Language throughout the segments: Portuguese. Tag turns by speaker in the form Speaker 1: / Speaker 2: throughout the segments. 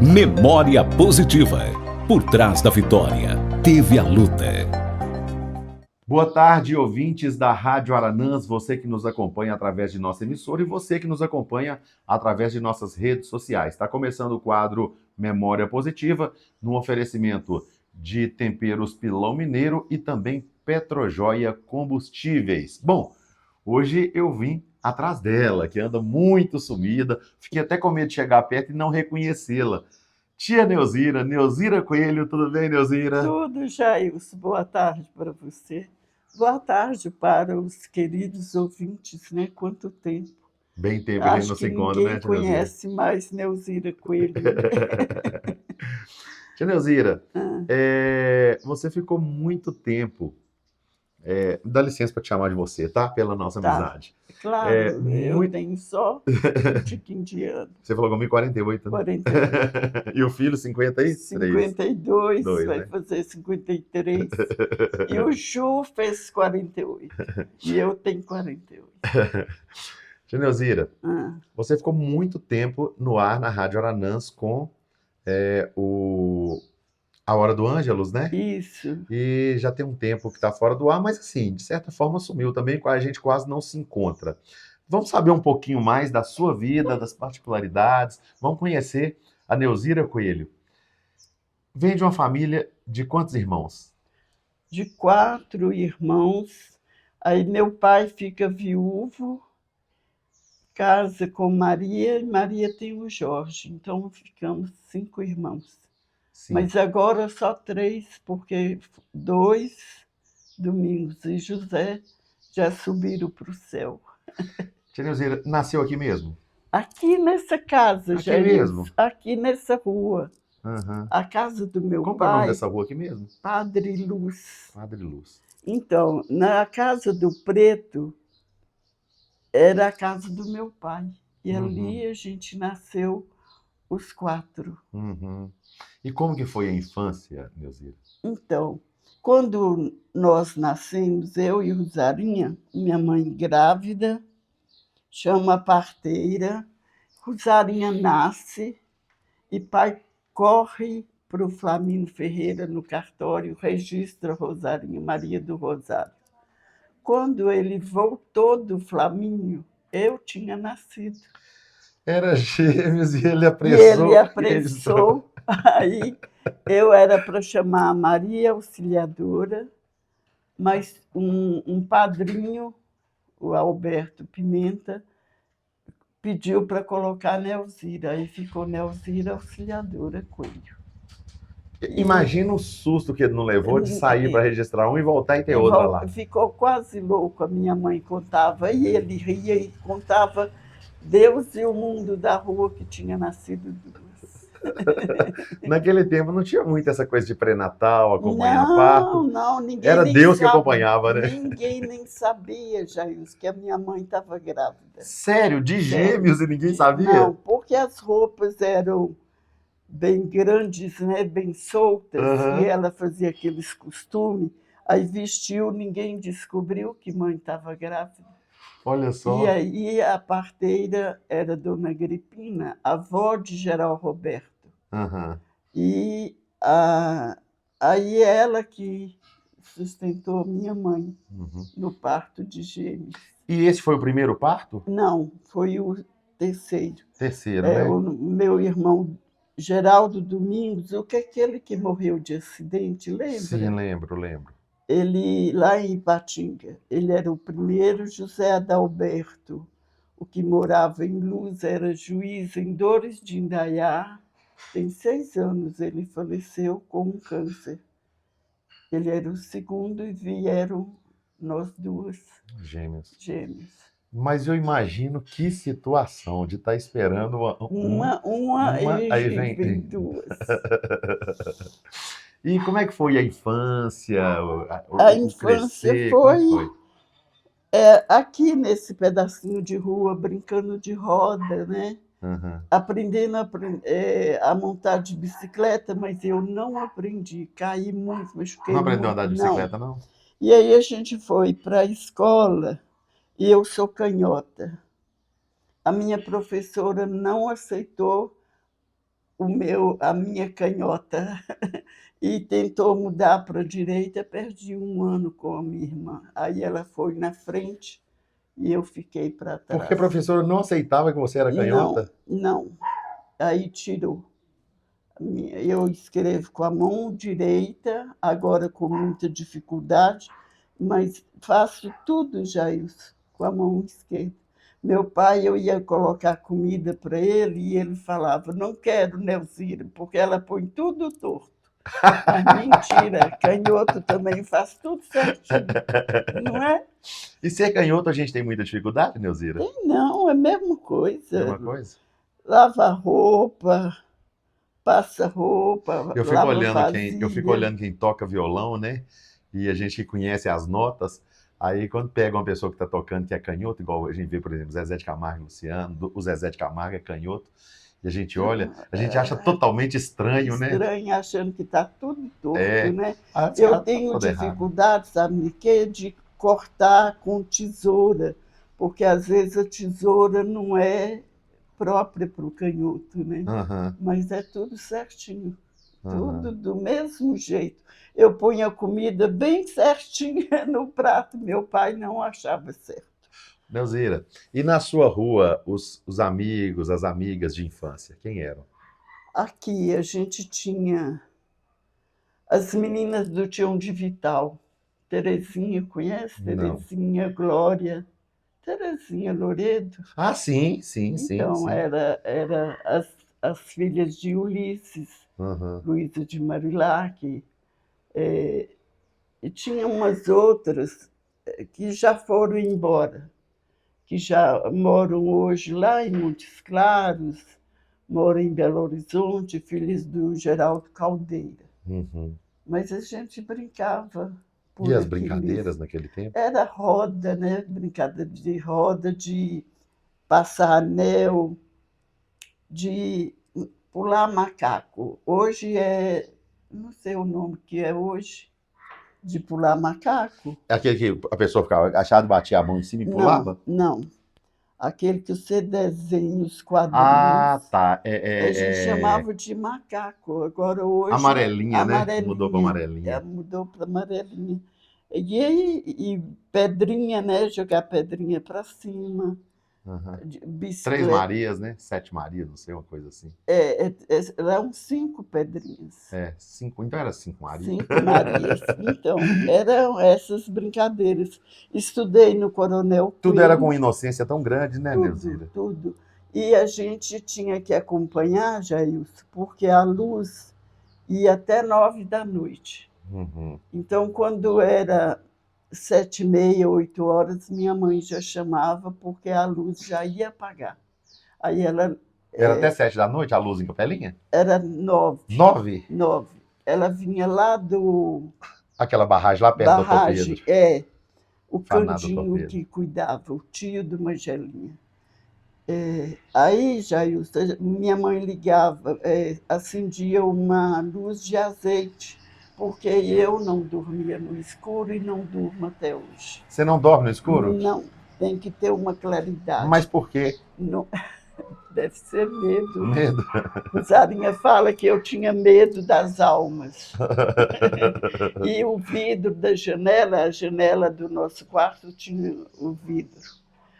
Speaker 1: Memória Positiva. Por trás da vitória, teve a luta.
Speaker 2: Boa tarde, ouvintes da Rádio Aranãs, você que nos acompanha através de nossa emissora e você que nos acompanha através de nossas redes sociais. Está começando o quadro Memória Positiva, no oferecimento de Temperos Pilão Mineiro e também Petrojoia Combustíveis. Bom, hoje eu vim atrás dela, que anda muito sumida, fiquei até com medo de chegar perto e não reconhecê-la. Tia Neuzira, Neuzira Coelho, tudo bem, Neuzira?
Speaker 3: Tudo, Jailson. Boa tarde para você. Boa tarde para os queridos ouvintes, né? Quanto tempo.
Speaker 2: Bem tempo a gente
Speaker 3: Acho
Speaker 2: não
Speaker 3: que
Speaker 2: se encontra, né,
Speaker 3: ninguém
Speaker 2: tia Neuzira?
Speaker 3: conhece mais Neuzira Coelho.
Speaker 2: Tia Neuzira,
Speaker 3: Ah,
Speaker 2: você ficou muito tempo, dá licença para te chamar de você, tá? Pela nossa
Speaker 3: tá.
Speaker 2: amizade.
Speaker 3: Claro, eu
Speaker 2: Muito...
Speaker 3: tenho só um tiquinho de ano.
Speaker 2: Você falou comigo 48, né?
Speaker 3: 48.
Speaker 2: E o filho, 53?
Speaker 3: 52,
Speaker 2: Dois,
Speaker 3: vai
Speaker 2: né?
Speaker 3: fazer 53. E o Ju fez 48. E eu tenho 48.
Speaker 2: Tia Neuzira,
Speaker 3: Ah,
Speaker 2: você ficou muito tempo no ar na Rádio Aranãs com A Hora do Ângelus, né?
Speaker 3: isso.
Speaker 2: E já tem um tempo que está fora do ar, mas assim, de certa forma sumiu também, a gente quase não se encontra. Vamos saber um pouquinho mais da sua vida, das particularidades, vamos conhecer a Neuzira Coelho. Vem de uma família de quantos irmãos?
Speaker 3: De 4 irmãos. Aí meu pai fica viúvo, casa com Maria, e Maria tem o Jorge. Então ficamos 5 irmãos.
Speaker 2: Sim.
Speaker 3: Mas agora só 3, porque 2, Domingos e José, já subiram para o céu.
Speaker 2: Tia Neuzira, nasceu aqui mesmo?
Speaker 3: Aqui nessa casa,
Speaker 2: Aqui
Speaker 3: Jair,
Speaker 2: mesmo?
Speaker 3: aqui nessa rua.
Speaker 2: Aham.
Speaker 3: A casa do meu
Speaker 2: Como que é o nome
Speaker 3: pai,
Speaker 2: dessa rua aqui mesmo?
Speaker 3: Padre Luz.
Speaker 2: Padre Luz.
Speaker 3: Então, na casa do Preto, era a casa do meu pai. E ali a gente nasceu os 4.
Speaker 2: Uhum. E como que foi a infância, Neuzira?
Speaker 3: Então, quando nós nascemos, eu e Rosarinha, minha mãe grávida, chama a parteira, Rosarinha nasce e pai corre para o Flamino Ferreira no cartório, registra Rosarinha, Maria do Rosário. Quando ele voltou do Flamínio, eu tinha nascido.
Speaker 2: Era gêmeos e ele
Speaker 3: E
Speaker 2: apressou.
Speaker 3: ele apressou, aí eu era para chamar a Maria Auxiliadora, mas um padrinho, o Alberto Pimenta, pediu para colocar Neuzira, aí ficou Neuzira Auxiliadora Coelho.
Speaker 2: Imagina o susto que ele não levou de sair para registrar um e voltar e ter outra lá.
Speaker 3: Ficou quase louco, a minha mãe contava, e ele ria e contava Deus e o mundo da rua que tinha nascido duas.
Speaker 2: Naquele tempo não tinha muito essa coisa de pré-natal, acompanhar parto.
Speaker 3: Não, ninguém
Speaker 2: Era
Speaker 3: nem
Speaker 2: Deus que
Speaker 3: sabe,
Speaker 2: acompanhava, né?
Speaker 3: Ninguém nem sabia, Jair, que a minha mãe estava grávida.
Speaker 2: Sério? De gêmeos e ninguém sabia?
Speaker 3: Não, porque as roupas eram bem grandes, né, bem soltas,
Speaker 2: Aham.
Speaker 3: e ela fazia aqueles costumes, aí vestiu, ninguém descobriu que mãe estava grávida.
Speaker 2: Olha só.
Speaker 3: E aí a parteira era Dona Agripina, avó de Geral Roberto.
Speaker 2: Aham.
Speaker 3: E aí ela que sustentou minha mãe
Speaker 2: Uhum.
Speaker 3: no parto de gêmeos.
Speaker 2: E esse foi o primeiro parto?
Speaker 3: Não, foi o terceiro.
Speaker 2: Terceiro, né?
Speaker 3: O meu irmão Geraldo Domingos, o que é aquele que morreu de acidente, lembra?
Speaker 2: Sim, lembro.
Speaker 3: Ele, lá em Ipatinga, ele era o primeiro. José Adalberto, o que morava em Luz, era juiz em Dores de Indaiá. Tem 6 anos, ele faleceu com um câncer. Ele era o segundo e vieram nós duas,
Speaker 2: Gêmeos.
Speaker 3: gêmeos.
Speaker 2: Mas eu imagino que situação de estar esperando
Speaker 3: Uma e
Speaker 2: aí
Speaker 3: vem duas.
Speaker 2: E como é que foi a infância?
Speaker 3: A infância
Speaker 2: crescer, como é que foi?
Speaker 3: Aqui nesse pedacinho de rua, brincando de roda, né?
Speaker 2: Uhum.
Speaker 3: Aprendendo a montar de bicicleta, mas eu não aprendi, caí muito, machuquei
Speaker 2: Não aprendeu a
Speaker 3: muito.
Speaker 2: andar de bicicleta, não?
Speaker 3: E aí a gente foi para a escola, e eu sou canhota. A minha professora não aceitou a minha canhota e tentou mudar para a direita, perdi 1 ano com a minha irmã. Aí ela foi na frente e eu fiquei para trás.
Speaker 2: Porque a professora não aceitava que você era canhota?
Speaker 3: Não. Aí tirou. Eu escrevo com a mão direita, agora com muita dificuldade, mas faço tudo, Jailson, com a mão esquerda. Meu pai, eu ia colocar comida para ele e ele falava, não quero, Nelzira, porque ela põe tudo torto. Mas mentira, canhoto também faz tudo certinho, não é?
Speaker 2: E ser canhoto a gente tem muita dificuldade, Nelzira?
Speaker 3: Não, é a mesma coisa.
Speaker 2: Mesma coisa?
Speaker 3: Lava roupa, passa roupa,
Speaker 2: Eu fico
Speaker 3: lava
Speaker 2: olhando
Speaker 3: vasilha.
Speaker 2: eu fico olhando quem toca violão, né? E a gente que conhece as notas, aí quando pega uma pessoa que está tocando que é canhoto, igual a gente vê, por exemplo, Zezé de Camargo e Luciano, o Zezé de Camargo é canhoto, e a gente olha, a gente acha totalmente estranho, né?
Speaker 3: Estranho, achando que está tudo torto,
Speaker 2: É.
Speaker 3: né?
Speaker 2: Ah,
Speaker 3: Eu tenho
Speaker 2: tudo errado.
Speaker 3: dificuldade, sabe de quê? De cortar com tesoura, porque às vezes a tesoura não é própria para o canhoto, né?
Speaker 2: Aham,
Speaker 3: Mas é tudo certinho,
Speaker 2: aham.
Speaker 3: tudo do mesmo jeito. Eu ponho a comida bem certinha no prato, meu pai não achava certo.
Speaker 2: Nelzira, e na sua rua, os amigos, as amigas de infância, quem eram?
Speaker 3: Aqui a gente tinha as meninas do Tião de Vital. Terezinha, conhece?
Speaker 2: Não.
Speaker 3: Terezinha, Glória, Terezinha Loredo.
Speaker 2: Ah, sim.
Speaker 3: Então, era as filhas de Ulisses,
Speaker 2: Aham.
Speaker 3: Luísa de Marilac. E tinha umas outras que já foram embora, que já moram hoje lá em Montes Claros, moram em Belo Horizonte, filhas do Geraldo Caldeira.
Speaker 2: Uhum.
Speaker 3: Mas a gente brincava.
Speaker 2: E as brincadeiras naquele tempo?
Speaker 3: Era roda, né? Brincadeira de roda, de passar anel, de pular macaco. Hoje não sei o nome que é hoje, de pular macaco.
Speaker 2: É aquele que a pessoa ficava agachada, batia a mão em cima e pulava?
Speaker 3: Não. Aquele que você desenha os quadrinhos.
Speaker 2: Ah, tá.
Speaker 3: A gente chamava de macaco. Agora hoje.
Speaker 2: Amarelinha, né? Mudou para amarelinha.
Speaker 3: Mudou para amarelinha. E pedrinha, né? Jogar pedrinha para cima.
Speaker 2: Uhum.
Speaker 3: Bicicleta.
Speaker 2: 3 Marias, né? 7 Marias, não sei, uma coisa assim.
Speaker 3: Eram 5 pedrinhas.
Speaker 2: 5. Então era 5 Marias.
Speaker 3: 5 Marias. Então, eram essas brincadeiras. Estudei no Coronel
Speaker 2: Tudo
Speaker 3: Coelho.
Speaker 2: era com inocência tão grande, né, Nelzira?
Speaker 3: Tudo. E a gente tinha que acompanhar, Jailson, porque a luz ia até 9 da noite.
Speaker 2: Uhum.
Speaker 3: Então, quando era 7h30, 8 horas, minha mãe já chamava, porque a luz já ia apagar. Aí ela...
Speaker 2: Era até 7 da noite a luz em Capelinha?
Speaker 3: Era 9.
Speaker 2: 9?
Speaker 3: 9. Ela vinha lá do...
Speaker 2: Aquela barragem lá perto do Dr. Pedro.
Speaker 3: O
Speaker 2: Fanado
Speaker 3: Candinho
Speaker 2: Dr. Pedro.
Speaker 3: que cuidava, o tio do Mangelinha. Aí, Jailson, minha mãe ligava, acendia uma luz de azeite, porque eu não dormia no escuro e não durmo até hoje.
Speaker 2: Você não dorme no escuro?
Speaker 3: Não, tem que ter uma claridade.
Speaker 2: Mas por quê?
Speaker 3: Não, deve ser medo.
Speaker 2: Medo.
Speaker 3: Rosarinha fala que eu tinha medo das almas. E o vidro da janela, a janela do nosso quarto tinha o vidro.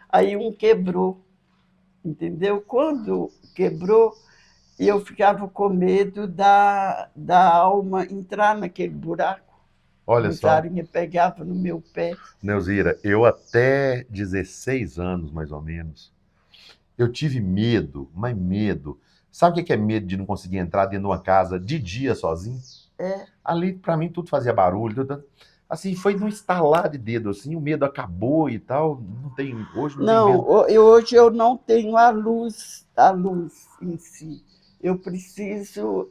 Speaker 3: Aí um quebrou, entendeu? Quando quebrou, eu ficava com medo da alma entrar naquele buraco.
Speaker 2: Olha só.
Speaker 3: Rosarinha pegava no meu pé.
Speaker 2: Nelzira, eu até 16 anos, mais ou menos, eu tive medo, mas medo. Sabe o que é medo de não conseguir entrar dentro de uma casa de dia sozinho? Ali, pra mim, tudo fazia barulho. Tudo... Assim, foi num estalar de dedo, assim, o medo acabou e tal. Não tem, hoje não tem medo.
Speaker 3: Hoje eu não tenho a luz em si. Eu preciso...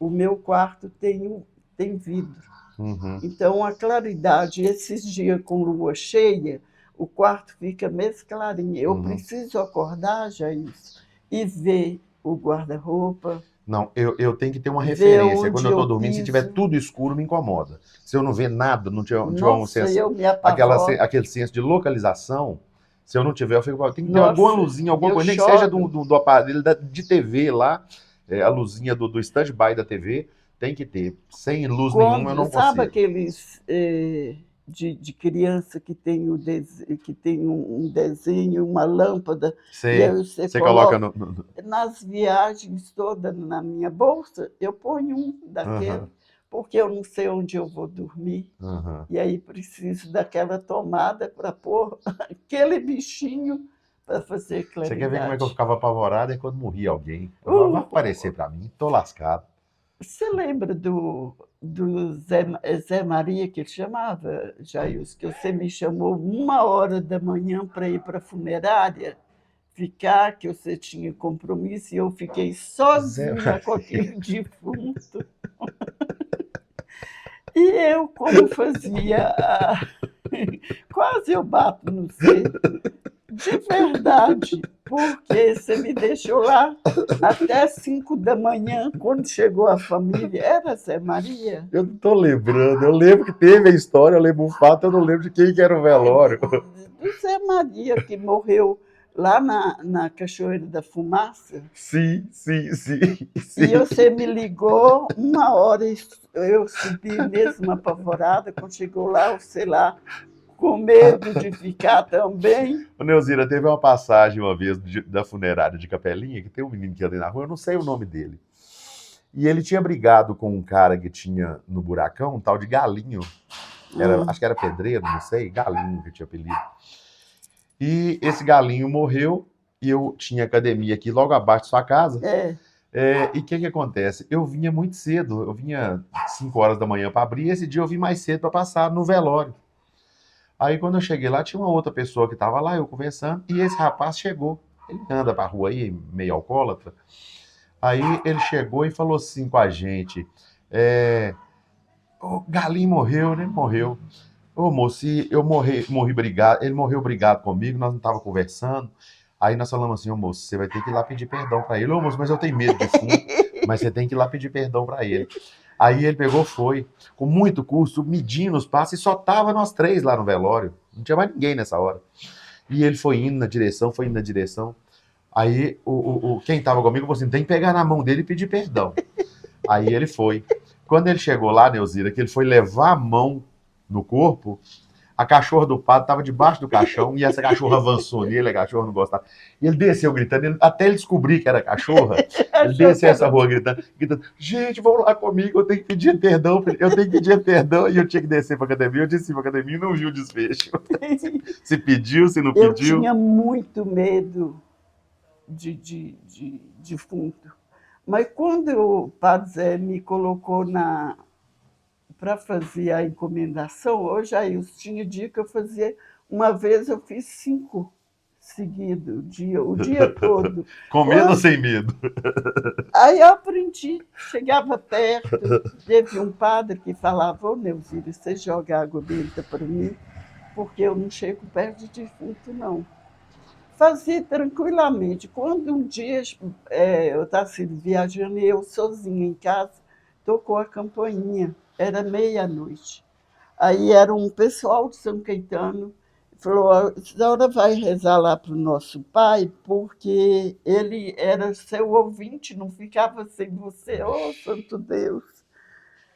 Speaker 3: o meu quarto tem vidro.
Speaker 2: Uhum.
Speaker 3: Então, a claridade, esses dias com lua cheia, o quarto fica mesmo clarinho. Eu preciso acordar, Jailson, e ver o guarda-roupa.
Speaker 2: Não, eu tenho que ter uma referência. Quando eu estou dormindo,
Speaker 3: piso.
Speaker 2: se tiver tudo escuro, me incomoda. Se eu não ver nada, não tiver um senso,
Speaker 3: eu me apavoro.
Speaker 2: aquele senso de localização, se eu não tiver, eu fico, tem que ter alguma luzinha, alguma coisa, nem que seja do aparelho de TV lá, a luzinha do stand-by da TV tem que ter. Sem luz nenhuma eu não
Speaker 3: Sabe
Speaker 2: consigo.
Speaker 3: aqueles de criança que tem, que tem um desenho, uma lâmpada, e aí
Speaker 2: Você coloca no...
Speaker 3: Nas viagens todas na minha bolsa, eu ponho um daquele, porque eu não sei onde eu vou dormir. E aí preciso daquela tomada para pôr aquele bichinho para fazer claridade.
Speaker 2: Você quer ver como é que eu ficava apavorado? É quando morria alguém. Vai aparecer para mim, tô lascado.
Speaker 3: Você lembra do Zé Maria, que ele chamava, Jailson, que você me chamou 1h da manhã para ir para a funerária, ficar, que você tinha compromisso, e eu fiquei sozinha com aquele defunto. E eu, como fazia, quase eu bato no C, de verdade, porque você me deixou lá até 5 da manhã, quando chegou a família. Era Zé Maria?
Speaker 2: Eu não tô lembrando, eu lembro que teve a história, eu lembro o fato, eu não lembro de quem que era o velório.
Speaker 3: Do Zé Maria, que morreu lá na Cachoeira da Fumaça.
Speaker 2: Sim.
Speaker 3: E você me ligou 1h, eu subi mesmo apavorada, quando chegou lá, sei lá, com medo de ficar também.
Speaker 2: Ô, Neuzira, teve uma passagem uma vez da funerária de Capelinha, que tem um menino que anda na rua, eu não sei o nome dele. E ele tinha brigado com um cara que tinha no Buracão, um tal de Galinho. Acho que era pedreiro, não sei, Galinho que tinha apelido. E esse Galinho morreu, e eu tinha academia aqui logo abaixo de sua casa. E o que acontece? Eu vinha muito cedo, eu vinha 5 horas da manhã para abrir, esse dia eu vim mais cedo para passar no velório. Aí quando eu cheguei lá, tinha uma outra pessoa que estava lá, eu conversando, e esse rapaz chegou. Ele anda pra rua aí, meio alcoólatra. Aí ele chegou e falou assim com a gente, o Galinho morreu, né? Morreu. Ô moço, eu morri brigado, ele morreu brigado comigo, nós não estávamos conversando. Aí nós falamos assim, ô moço, você vai ter que ir lá pedir perdão para ele. Ô moço, mas eu tenho medo de fundo, mas você tem que ir lá pedir perdão para ele. Aí ele pegou, foi, com muito custo, medindo os passos, e só tava nós 3 lá no velório. Não tinha mais ninguém nessa hora. E ele foi indo na direção. Aí quem tava comigo falou assim, tem que pegar na mão dele e pedir perdão. Aí ele foi. Quando ele chegou lá, Neuzira, que ele foi levar a mão no corpo, a cachorra do padre estava debaixo do caixão, e essa cachorra avançou nele, a cachorra não gostava. E ele desceu gritando, até ele descobrir que era cachorra, ele desceu essa rua gritando, gente, vão lá comigo, eu tenho que pedir perdão, e eu tinha que descer para a academia, eu desci para a academia e não vi o desfecho. Se pediu, se não pediu.
Speaker 3: Eu tinha muito medo de defunto. Mas quando o padre Zé me colocou para fazer a encomendação, hoje aí eu tinha dia que eu fazia, uma vez eu fiz 5 seguidos, o dia todo.
Speaker 2: Com medo ou sem medo?
Speaker 3: Aí eu aprendi, chegava perto, teve um padre que falava, ô Neuzira, você joga água benta para mim, porque eu não chego perto de defunto, não. Fazia tranquilamente. Quando um dia eu estava viajando e eu sozinha em casa, tocou a campainha, era 00:30. Aí era um pessoal de São Caetano, falou, a senhora vai rezar lá para o nosso pai, porque ele era seu ouvinte, não ficava sem você. Ô, santo Deus!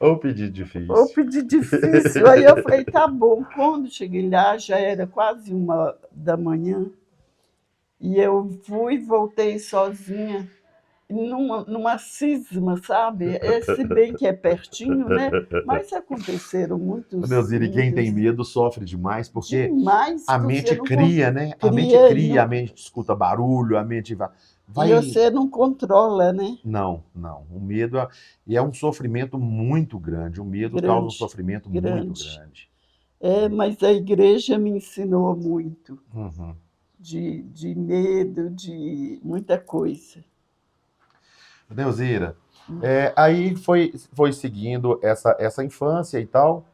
Speaker 2: Ou pedir difícil.
Speaker 3: Aí eu falei, tá bom. Quando cheguei lá, já era quase 1 da manhã, e eu voltei sozinha, numa cisma, sabe? Se bem que é pertinho, né? Mas aconteceram muitos...
Speaker 2: Neuzira, e quem tem medo sofre demais, porque
Speaker 3: demais,
Speaker 2: a mente cria, né? A mente cria, a mente escuta barulho, a mente vai...
Speaker 3: E você não controla, né?
Speaker 2: Não. O medo é um sofrimento muito grande. O medo causa um sofrimento muito grande.
Speaker 3: Mas a igreja me ensinou muito. De medo, de muita coisa.
Speaker 2: Neuzira, aí foi seguindo essa infância e tal,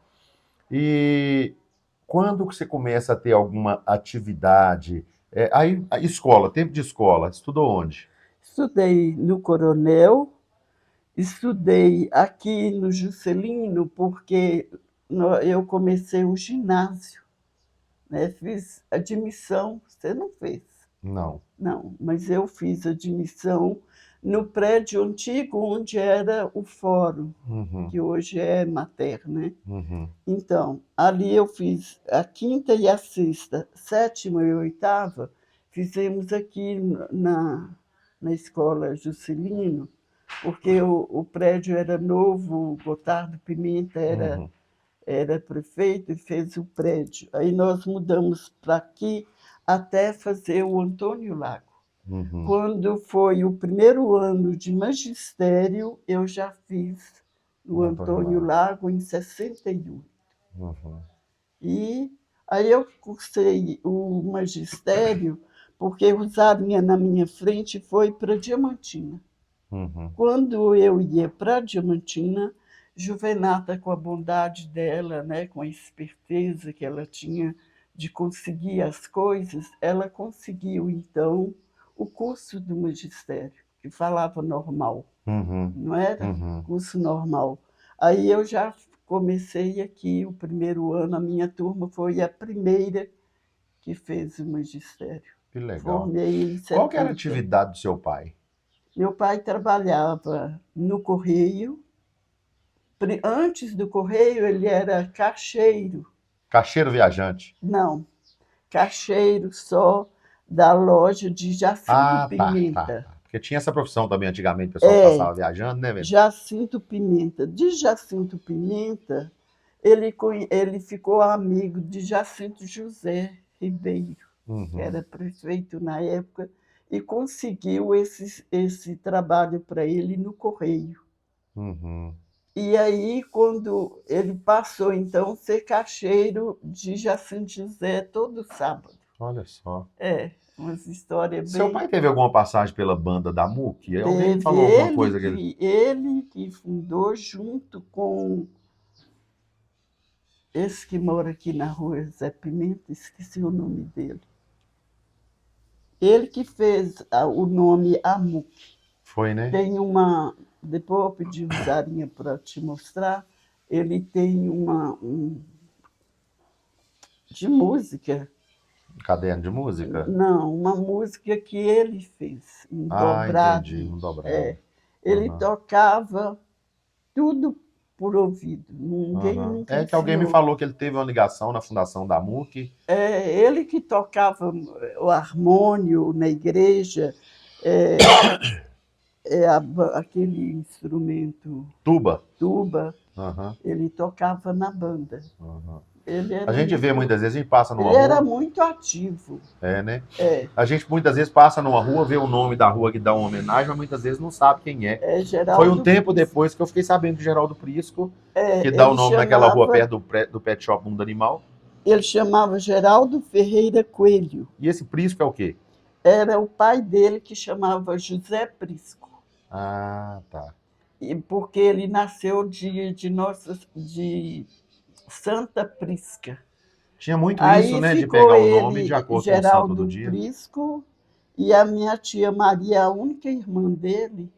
Speaker 2: e quando você começa a ter alguma atividade, aí a escola, tempo de escola, estudou onde?
Speaker 3: Estudei no Coronel, estudei aqui no Juscelino, porque eu comecei o ginásio, né? Fiz admissão, você não fez?
Speaker 2: Não.
Speaker 3: Não, mas eu fiz admissão no prédio antigo onde era o fórum, que hoje é Mater, né? Então, ali eu fiz a quinta e a sexta, sétima e oitava, fizemos aqui na escola Juscelino, porque o prédio era novo, o Gotardo Pimenta era prefeito e fez o prédio. Aí nós mudamos para aqui até fazer o Antônio Lago. Quando foi o primeiro ano de magistério, eu já fiz o Antônio Lago em 68. E aí eu cursei o magistério, porque Rosarinha, na minha frente, foi para Diamantina. Quando eu ia para Diamantina, Juvenata, com a bondade dela, né, com a esperteza que ela tinha de conseguir as coisas, ela conseguiu, então, o curso do magistério, que falava normal, não era? Curso normal. Aí eu já comecei aqui, o primeiro ano, a minha turma foi a primeira que fez o magistério.
Speaker 2: Que legal.
Speaker 3: Formei em 70.
Speaker 2: Qual que era a atividade do seu pai?
Speaker 3: Meu pai trabalhava no Correio. Antes do Correio, ele era caixeiro.
Speaker 2: Caixeiro viajante.
Speaker 3: Não, caixeiro só da loja de Jacinto Pimenta.
Speaker 2: Tá. Porque tinha essa profissão também antigamente, o pessoal passava viajando, né, velho?
Speaker 3: Jacinto Pimenta. De Jacinto Pimenta, ele ficou amigo de Jacinto José Ribeiro, que era prefeito na época, e conseguiu esse trabalho para ele no Correio. E aí, quando ele passou, então, a ser caixeiro de Jacinto José todo sábado.
Speaker 2: Olha só.
Speaker 3: Umas histórias bem...
Speaker 2: Seu pai teve alguma passagem pela banda da MUC? Alguém
Speaker 3: Teve.
Speaker 2: falou alguma coisa que ele...
Speaker 3: Ele que fundou junto com esse que mora aqui na rua, Zé Pimenta, esqueci o nome dele. Ele que fez o nome AMUC.
Speaker 2: Foi, né?
Speaker 3: Tem uma... Depois eu pedi o Zarinha para te mostrar. Ele tem de música.
Speaker 2: Um caderno de música?
Speaker 3: Não, uma música que ele fez, um dobrado.
Speaker 2: Entendi, um dobrado.
Speaker 3: Ele tocava tudo por ouvido. Ninguém nunca
Speaker 2: É que alguém me falou que ele teve uma ligação na fundação da MUC.
Speaker 3: Ele que tocava o harmônio na igreja, aquele instrumento...
Speaker 2: Tuba.
Speaker 3: Ele tocava na banda.
Speaker 2: A gente vê muitas vezes, a gente passa numa
Speaker 3: Ele
Speaker 2: rua...
Speaker 3: era muito ativo.
Speaker 2: Né? A gente muitas vezes passa numa rua, vê o nome da rua que dá uma homenagem, mas muitas vezes não sabe quem é.
Speaker 3: Geraldo
Speaker 2: Foi um tempo
Speaker 3: Prisco.
Speaker 2: depois que eu fiquei sabendo que Geraldo Prisco, que dá o nome naquela rua perto do Pet Shop Mundo Animal.
Speaker 3: Ele chamava Geraldo Ferreira Coelho.
Speaker 2: E esse Prisco é o quê?
Speaker 3: Era o pai dele que chamava José Prisco.
Speaker 2: Ah, tá.
Speaker 3: Porque ele nasceu de Santa Prisca.
Speaker 2: Tinha muito
Speaker 3: Aí
Speaker 2: isso, né? De
Speaker 3: ficou
Speaker 2: pegar o
Speaker 3: ele,
Speaker 2: nome de acordo com o santo
Speaker 3: Geraldo
Speaker 2: do dia.
Speaker 3: Prisco, e a minha tia Maria, a única irmã dele,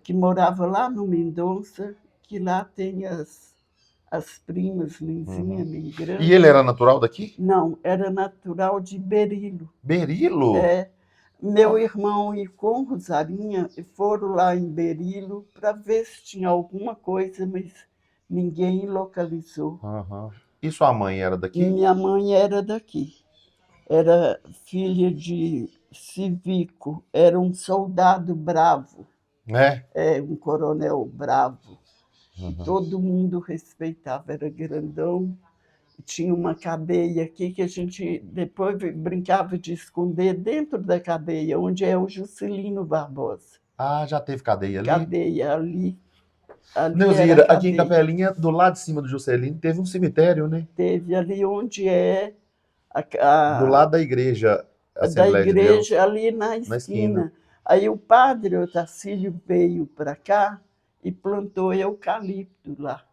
Speaker 3: que morava lá no Mendonça, que lá tem as primas, Lenzinha, Migrante.
Speaker 2: E ele era natural daqui?
Speaker 3: Não, era natural de Berilo.
Speaker 2: Berilo?
Speaker 3: Meu irmão e com Rosarinha foram lá em Berilo para ver se tinha alguma coisa, mas ninguém localizou.
Speaker 2: E sua mãe era daqui?
Speaker 3: Minha mãe era daqui. Era filha de Civico, era um soldado bravo. Um coronel bravo. Todo mundo respeitava, era grandão. Tinha uma cadeia aqui que a gente depois brincava de esconder dentro da cadeia, onde é o Juscelino Barbosa.
Speaker 2: Ah, já teve cadeia ali?
Speaker 3: Cadeia ali.
Speaker 2: Neuzira, aqui em Capelinha, do lado de cima do Juscelino, teve um cemitério, né?
Speaker 3: Teve ali onde é...
Speaker 2: do lado da igreja
Speaker 3: Assembleia de Deus. Ali na esquina. Aí o padre Otacílio veio para cá e plantou eucalipto lá.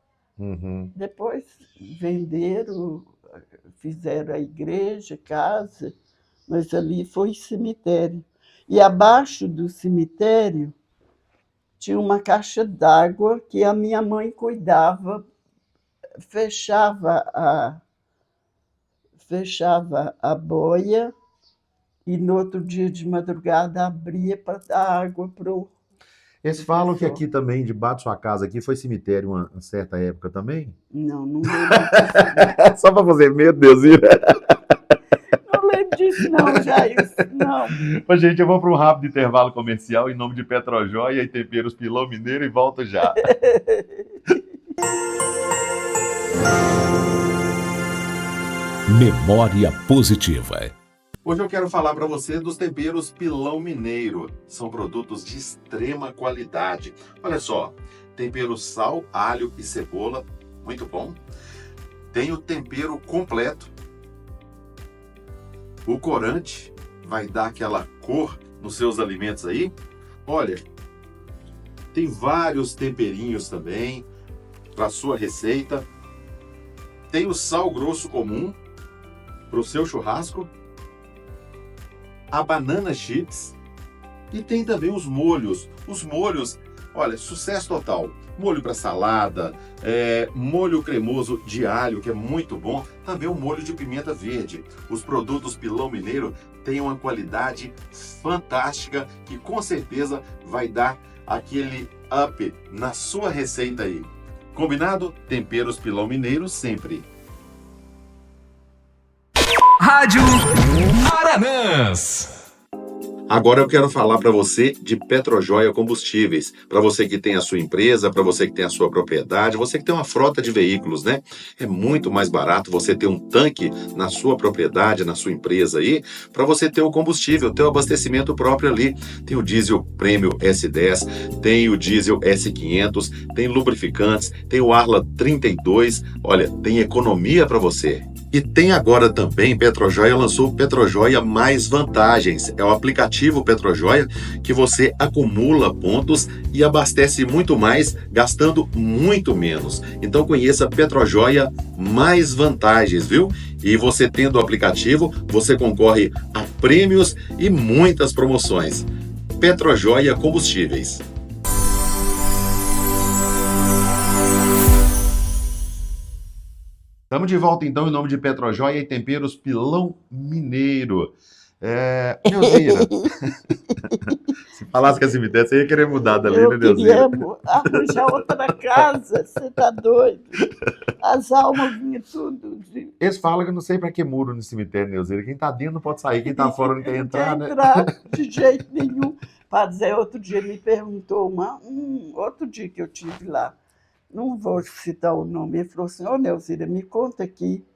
Speaker 3: Depois venderam, fizeram a igreja, casa, mas ali foi cemitério. E abaixo do cemitério tinha uma caixa d'água que a minha mãe cuidava, fechava a boia E no outro dia de madrugada abria para dar água para o
Speaker 2: Eles falam que
Speaker 3: professor.
Speaker 2: aqui também, debaixo da sua casa, aqui foi cemitério uma certa época também?
Speaker 3: Não, não lembro disso, não.
Speaker 2: Só pra fazer medo, Deusinha.
Speaker 3: Não lembro disso, não, Jair. Não.
Speaker 2: Ô, gente, eu vou para um rápido intervalo comercial em nome de Petrojóia e Temperos Pilão Mineiro e volto já.
Speaker 1: Memória positiva.
Speaker 2: Hoje eu quero falar para você dos temperos Pilão Mineiro. São produtos de extrema qualidade. Olha só, tempero sal, alho e cebola, muito bom. Tem o tempero completo. O corante vai dar aquela cor nos seus alimentos aí. Olha, tem vários temperinhos também para sua receita. Tem o sal grosso comum para o seu churrasco. A banana chips e tem também os molhos. Os molhos, olha, sucesso total. Molho para salada, molho cremoso de alho, que é muito bom. Também o molho de pimenta verde. Os produtos Pilão Mineiro têm uma qualidade fantástica que com certeza vai dar aquele up na sua receita aí. Combinado? Temperos Pilão Mineiro sempre.
Speaker 4: Rádio Aranãs.
Speaker 2: Agora eu quero falar para você de Petrojóia Combustíveis. Para você que tem a sua empresa, para você que tem a sua propriedade, você que tem uma frota de veículos, né? É muito mais barato você ter um tanque na sua propriedade, na sua empresa aí, para você ter o combustível, ter o abastecimento próprio ali. Tem o diesel Premium S10, tem o diesel S500, tem lubrificantes, tem o Arla 32. Olha, tem economia para você. E tem agora também, Petrojóia lançou o Petrojóia Mais Vantagens. É o aplicativo Petrojóia que você acumula pontos e abastece muito mais, gastando muito menos. Então conheça Petrojóia Mais Vantagens, viu? E você tendo o aplicativo, você concorre a prêmios e muitas promoções. Petrojóia Combustíveis. Estamos de volta, então, em nome de Petrojóia e Temperos Pilão Mineiro. Neuzira, se falasse que é cemitério, você ia querer mudar dali, né, Neuzira?
Speaker 3: Eu queria arranjar outra casa, você tá doido? As almas vinham tudo.
Speaker 2: Eles falam que eu não sei pra que muro no cemitério, Neuzira. Quem tá dentro não pode sair, quem tá fora não quer entrar, né?
Speaker 3: Não quer entrar de jeito nenhum. Padre Zé, outro dia me perguntou, outro dia que eu tive lá, não vou citar o nome, ele falou assim, ô Neuzira, me conta aqui,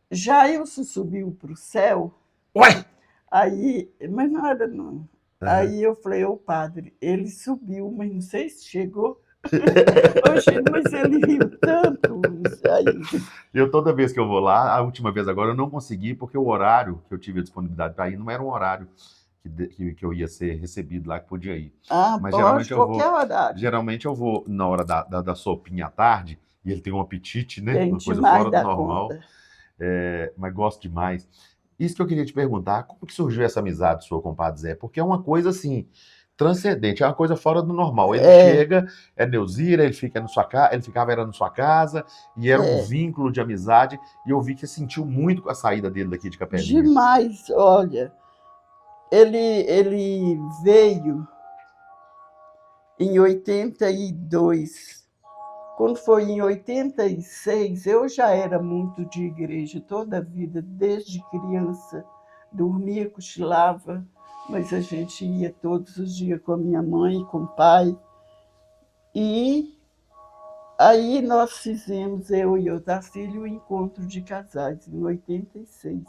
Speaker 3: Jailson subiu para o céu?
Speaker 2: Ué!
Speaker 3: Aí, mas não era não. Uhum. Aí eu falei, ô padre, ele subiu, mas não sei se chegou. Oxe, mas ele riu tanto.
Speaker 2: Eu toda vez que eu vou lá, a última vez agora eu não consegui, porque o horário que eu tive a disponibilidade para ir não era um horário que eu ia ser recebido lá, que podia ir.
Speaker 3: Mas pode, qualquer horário.
Speaker 2: Geralmente eu vou na hora da sopinha à tarde, e ele tem um apetite, né?
Speaker 3: Tem
Speaker 2: uma coisa
Speaker 3: demais
Speaker 2: fora do normal. Mas gosto demais. Isso que eu queria te perguntar, como que surgiu essa amizade sua com o Padre Zé? Porque é uma coisa assim, transcendente, é uma coisa fora do normal. Ele chega, é Neuzira, ele ficava na sua casa, e era um vínculo de amizade, e eu vi que você sentiu muito com a saída dele daqui de Capelinha.
Speaker 3: Demais, olha. Ele veio em 82. Quando foi em 86, eu já era muito de igreja toda a vida, desde criança. Dormia, cochilava, mas a gente ia todos os dias com a minha mãe, com o pai. E aí nós fizemos, eu e o Otacílio, o encontro de casais, em 86.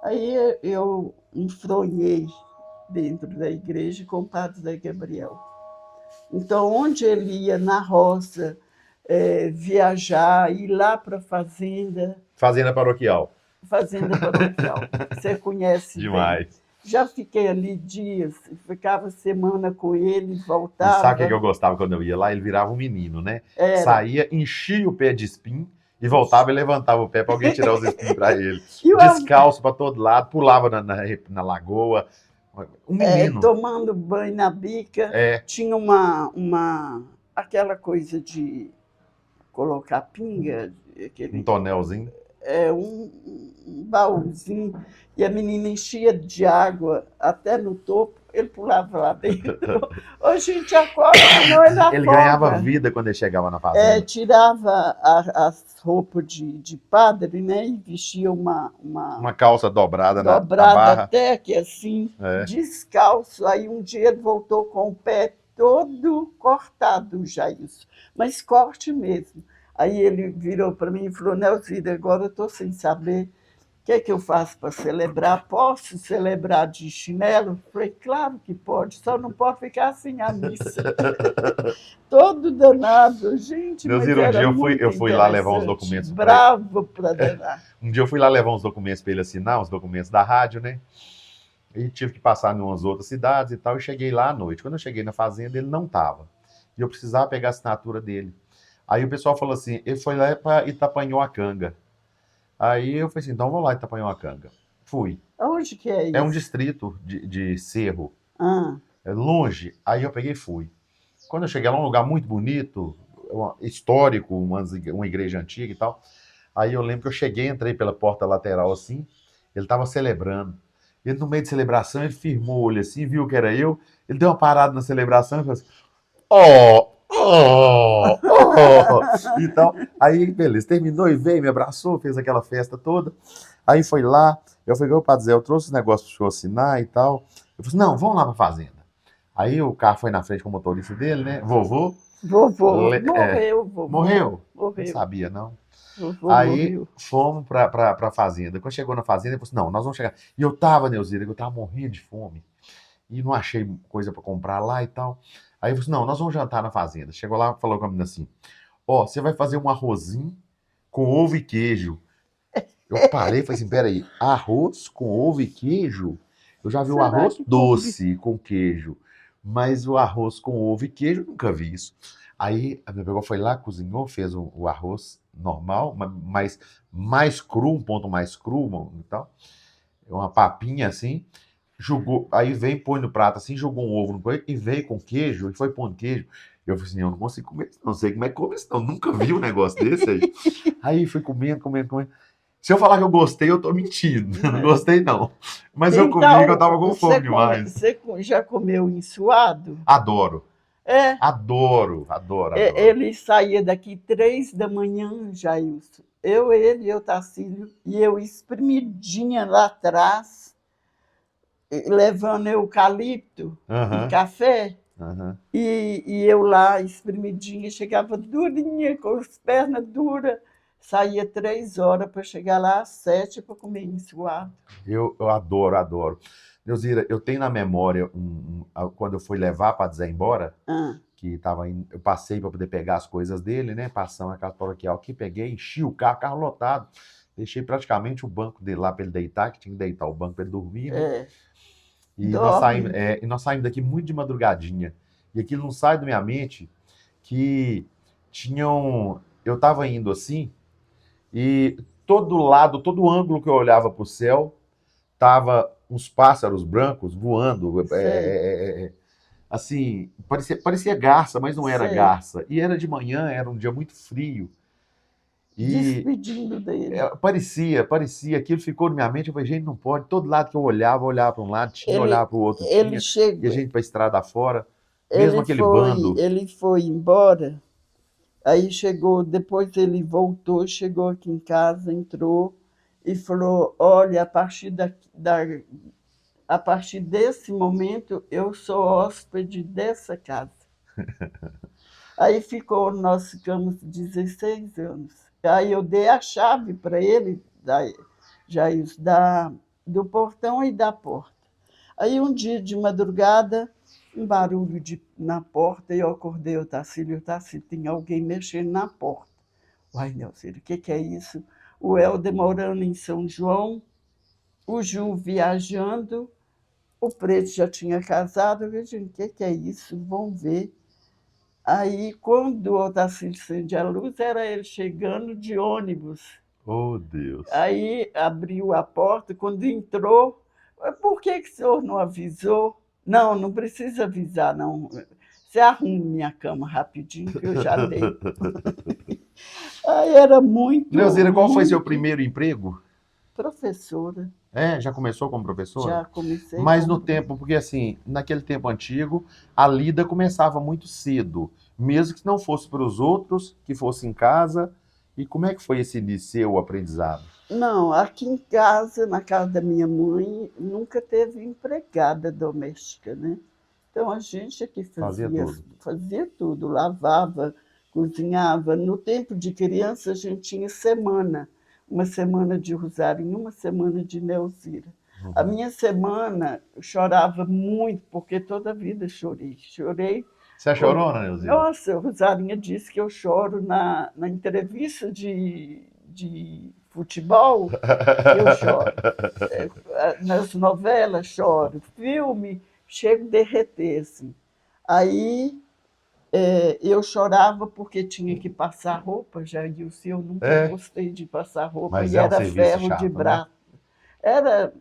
Speaker 3: Aí eu enfronhei dentro da igreja com o Padre Zé Gabriel. Então, onde ele ia na roça, viajar, ir lá para a fazenda.
Speaker 2: Fazenda paroquial.
Speaker 3: Fazenda paroquial. Você conhece
Speaker 2: demais.
Speaker 3: Bem. Já fiquei ali dias, ficava semana com ele, voltava.
Speaker 2: E sabe o que eu gostava quando eu ia lá? Ele virava um menino, né? Saía, enchia o pé de espinho, e voltava e levantava o pé para alguém tirar os espinhos para ele. Descalço para todo lado, pulava na lagoa. Um menino.
Speaker 3: Tomando banho na bica. Tinha aquela coisa de colocar pinga.
Speaker 2: Um tonelzinho.
Speaker 3: um baúzinho, e a menina enchia de água até no topo, ele pulava lá dentro. Ô, gente, acorda, senão ele afoga.
Speaker 2: Ele ganhava vida quando ele chegava na fazenda.
Speaker 3: Tirava as roupas de padre, né, e vestia
Speaker 2: Uma calça dobrada na
Speaker 3: dobrada
Speaker 2: barra.
Speaker 3: até que assim, descalço. Aí um dia ele voltou com o pé todo cortado, Jailson, mas corte mesmo. Aí ele virou para mim e falou: Nelzida, agora eu estou sem saber o que é que eu faço para celebrar. Posso celebrar de chinelo? Falei: claro que pode, só não pode ficar sem a missa. Todo danado, gente, mas
Speaker 2: Nelzida,
Speaker 3: era
Speaker 2: um dia eu fui lá levar uns documentos para ele.
Speaker 3: Bravo para danar.
Speaker 2: Um dia eu fui lá levar uns documentos para ele assinar, uns documentos da rádio, né? E tive que passar em umas outras cidades e tal, e cheguei lá à noite. Quando eu cheguei na fazenda, ele não estava. E eu precisava pegar a assinatura dele. Aí o pessoal falou assim, ele foi lá para Itapanhoacanga. Aí eu falei assim, então vou lá em Itapanhoacanga. Fui.
Speaker 3: Onde que é isso?
Speaker 2: É um distrito de Cerro.
Speaker 3: Ah.
Speaker 2: É longe. Aí eu peguei e fui. Quando eu cheguei lá, um lugar muito bonito, histórico, uma igreja antiga e tal. Aí eu lembro que eu cheguei, entrei pela porta lateral assim, ele estava celebrando. Ele, no meio de celebração, ele firmou o olho assim, viu que era eu, ele deu uma parada na celebração e falou assim, Então, aí, beleza, terminou e veio, me abraçou, fez aquela festa toda. Aí foi lá, eu falei, ô Padre Zé, eu trouxe os negócios para o senhor assinar e tal. Eu falei assim, não, vamos lá para a fazenda. Aí o carro foi na frente com o motorista dele, né? Vovô.
Speaker 3: Morreu, vovô.
Speaker 2: Morreu?
Speaker 3: Morreu.
Speaker 2: Não sabia, não.
Speaker 3: Vovô
Speaker 2: aí
Speaker 3: morreu.
Speaker 2: Fomos para a fazenda. Quando chegou na fazenda, ele falou assim, não, nós vamos chegar. E eu tava, Neuzira, eu tava morrendo de fome. E não achei coisa para comprar lá e tal. Aí eu falei assim, não, nós vamos jantar na fazenda. Chegou lá e falou com a menina assim, você vai fazer um arrozinho com ovo e queijo. Eu parei e falei assim, peraí, arroz com ovo e queijo? Eu já vi o arroz doce com queijo, mas o arroz com ovo e queijo, eu nunca vi isso. Aí a minha pegou, foi lá, cozinhou, fez o arroz normal, mas mais cru, um ponto mais cru e tal. Uma papinha assim, jogou, aí vem, põe no prato assim, jogou um ovo no coelho e veio com queijo, e foi pondo queijo. Eu falei assim, eu não consigo comer isso, não sei como é que come isso, não. Nunca vi um negócio desse aí. Aí fui comendo. Se eu falar que eu gostei, eu tô mentindo. Não gostei, não. Mas eu comi, que eu tava com fome demais.
Speaker 3: Você já comeu ensoado?
Speaker 2: Adoro.
Speaker 3: É.
Speaker 2: Adoro.
Speaker 3: Ele saía daqui 3 da manhã, Jailson. Ele e o Tacílio, e eu espremidinha lá atrás, levando eucalipto e café. E eu lá, espremidinha, chegava durinha, com as pernas duras. Saía 3 horas para chegar lá às 7 para comer ensoado.
Speaker 2: Eu adoro. Neuzira, eu tenho na memória, quando eu fui levar para Zé embora, que eu passei para poder pegar as coisas dele, né? Passando a casa paroquial aqui, peguei, enchi o carro lotado. Deixei praticamente o banco dele lá para ele deitar, que tinha que deitar o banco para ele dormir, né? E nós saímos daqui muito de madrugadinha. E aquilo não sai da minha mente que eu estava indo assim, e todo ângulo que eu olhava para o céu, tava uns pássaros brancos voando. Assim, parecia garça, mas não era garça. E era de manhã, era um dia muito frio.
Speaker 3: Despedindo dele.
Speaker 2: Parecia, aquilo ficou na minha mente. Eu falei, gente, não pode. Todo lado que eu olhava para um lado, olhava para o outro, e a gente para a estrada fora, mesmo aquele bando.
Speaker 3: Ele foi embora, aí depois ele voltou, chegou aqui em casa, entrou e falou, olha, a partir desse momento, eu sou hóspede dessa casa. Aí nós ficamos 16 anos. Aí eu dei a chave para ele, do portão e da porta. Aí um dia de madrugada, um barulho na porta, e eu acordei o Tacílio, tem alguém mexendo na porta. Uai, Nelcílio, o que é isso? O Helder morando em São João, o Ju viajando, o Preto já tinha casado. Eu disse, o que é isso? Vamos ver. Aí, quando o Otacílio acende a luz, era ele chegando de ônibus.
Speaker 2: Oh, Deus!
Speaker 3: Aí abriu a porta, quando entrou, por que o senhor não avisou? Não precisa avisar, não. Você arruma minha cama rapidinho, que eu já deito. Aí era muito,
Speaker 2: Neuzeira, qual foi seu
Speaker 3: muito
Speaker 2: primeiro emprego?
Speaker 3: professora.
Speaker 2: Já começou como professora?
Speaker 3: Já comecei
Speaker 2: Mas no
Speaker 3: como
Speaker 2: tempo, porque assim, naquele tempo antigo, a lida começava muito cedo, mesmo que não fosse para os outros, que fosse em casa. E como é que foi esse início, seu aprendizado?
Speaker 3: Não, aqui em casa, na casa da minha mãe, nunca teve empregada doméstica, né? Então a gente é que
Speaker 2: Fazia tudo.
Speaker 3: fazia tudo, lavava, cozinhava. No tempo de criança a gente tinha semana, uma semana de Rosarinho, uma semana de Neuzira. A
Speaker 2: Uhum.
Speaker 3: minha semana eu chorava muito, porque toda a vida chorei. Chorei.
Speaker 2: Você é chorona, Neuzeira?
Speaker 3: Nossa, a Rosarinha disse que eu choro na entrevista de futebol, eu choro. Nas novelas, choro. Filme, chego a derreter, assim. Aí eu chorava porque tinha que passar roupa, já disse, eu nunca
Speaker 2: É,
Speaker 3: gostei de passar roupa,
Speaker 2: mas
Speaker 3: e
Speaker 2: é um
Speaker 3: era
Speaker 2: serviço
Speaker 3: ferro de
Speaker 2: chato, né?
Speaker 3: brasa. Era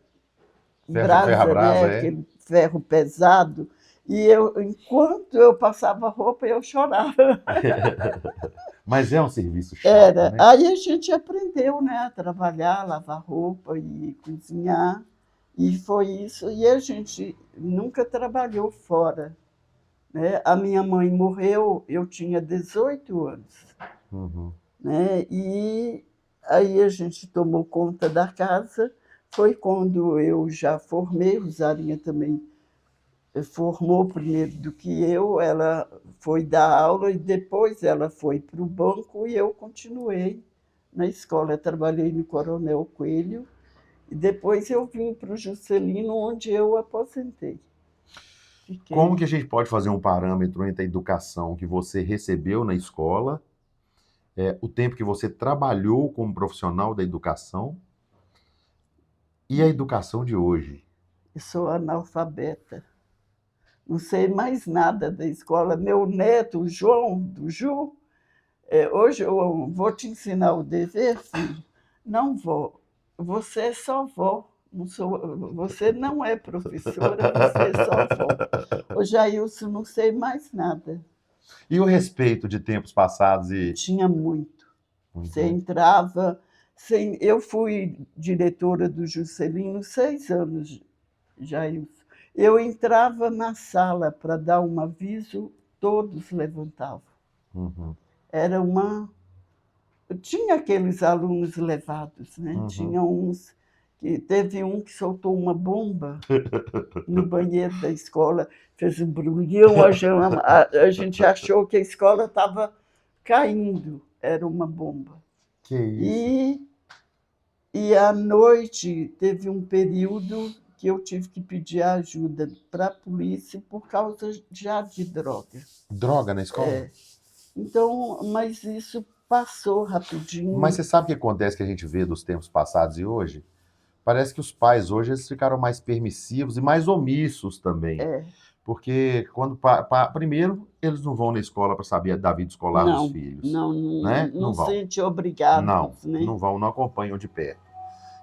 Speaker 2: Ferro a
Speaker 3: brasa, né?
Speaker 2: brasa, é.
Speaker 3: Aquele ferro pesado. E eu, enquanto eu passava roupa, eu chorava.
Speaker 2: Mas é um serviço chato,
Speaker 3: Era.
Speaker 2: né?
Speaker 3: Aí a gente aprendeu, né, a trabalhar, lavar roupa e cozinhar. E foi isso. E a gente nunca trabalhou fora, né? A minha mãe morreu, eu tinha 18 anos,
Speaker 2: Uhum.
Speaker 3: né? E aí a gente tomou conta da casa. Foi quando eu já formei, Rosarinha também formou primeiro do que eu, ela foi dar aula e depois ela foi para o banco e eu continuei na escola. Eu trabalhei no Coronel Coelho e depois eu vim para o Juscelino, onde eu aposentei.
Speaker 2: Como que
Speaker 3: Fiquei.
Speaker 2: a gente pode fazer um parâmetro entre a educação que você recebeu na escola, o tempo que você trabalhou como profissional da educação e a educação de hoje?
Speaker 3: Eu sou analfabeta, não sei mais nada da escola. Meu neto, o João, do Ju, hoje eu vou te ensinar o dever, filho. Não vou. Você é só vó. Não sou, você não é professora, você é só vó. Ô, Jailson, não sei mais nada.
Speaker 2: E o respeito de tempos passados e.
Speaker 3: Tinha muito. Você
Speaker 2: Uhum.
Speaker 3: entrava. Eu fui diretora do Juscelino 6 anos, Jailson. Eu entrava na sala para dar um aviso, todos levantavam.
Speaker 2: Uhum.
Speaker 3: Era uma. Tinha aqueles alunos levados, né?
Speaker 2: Uhum.
Speaker 3: Tinha uns que teve um que soltou uma bomba no banheiro da escola, fez um brulhão, a gente achou que a escola estava caindo, era uma bomba.
Speaker 2: Que isso?
Speaker 3: E à noite teve um período que eu tive que pedir ajuda para a polícia por causa já de droga.
Speaker 2: Droga na escola?
Speaker 3: Então, mas isso passou
Speaker 2: Mas
Speaker 3: rapidinho.
Speaker 2: você sabe o que acontece que a gente vê dos tempos passados e hoje? Parece que os pais hoje eles ficaram mais permissivos e mais omissos também.
Speaker 3: É,
Speaker 2: Porque quando primeiro eles não vão na escola para saber da vida escolar dos
Speaker 3: não,
Speaker 2: filhos,
Speaker 3: não, não,
Speaker 2: né?
Speaker 3: não
Speaker 2: Não vão.
Speaker 3: sente
Speaker 2: Não,
Speaker 3: obrigados, né?
Speaker 2: não vão, não acompanham de perto.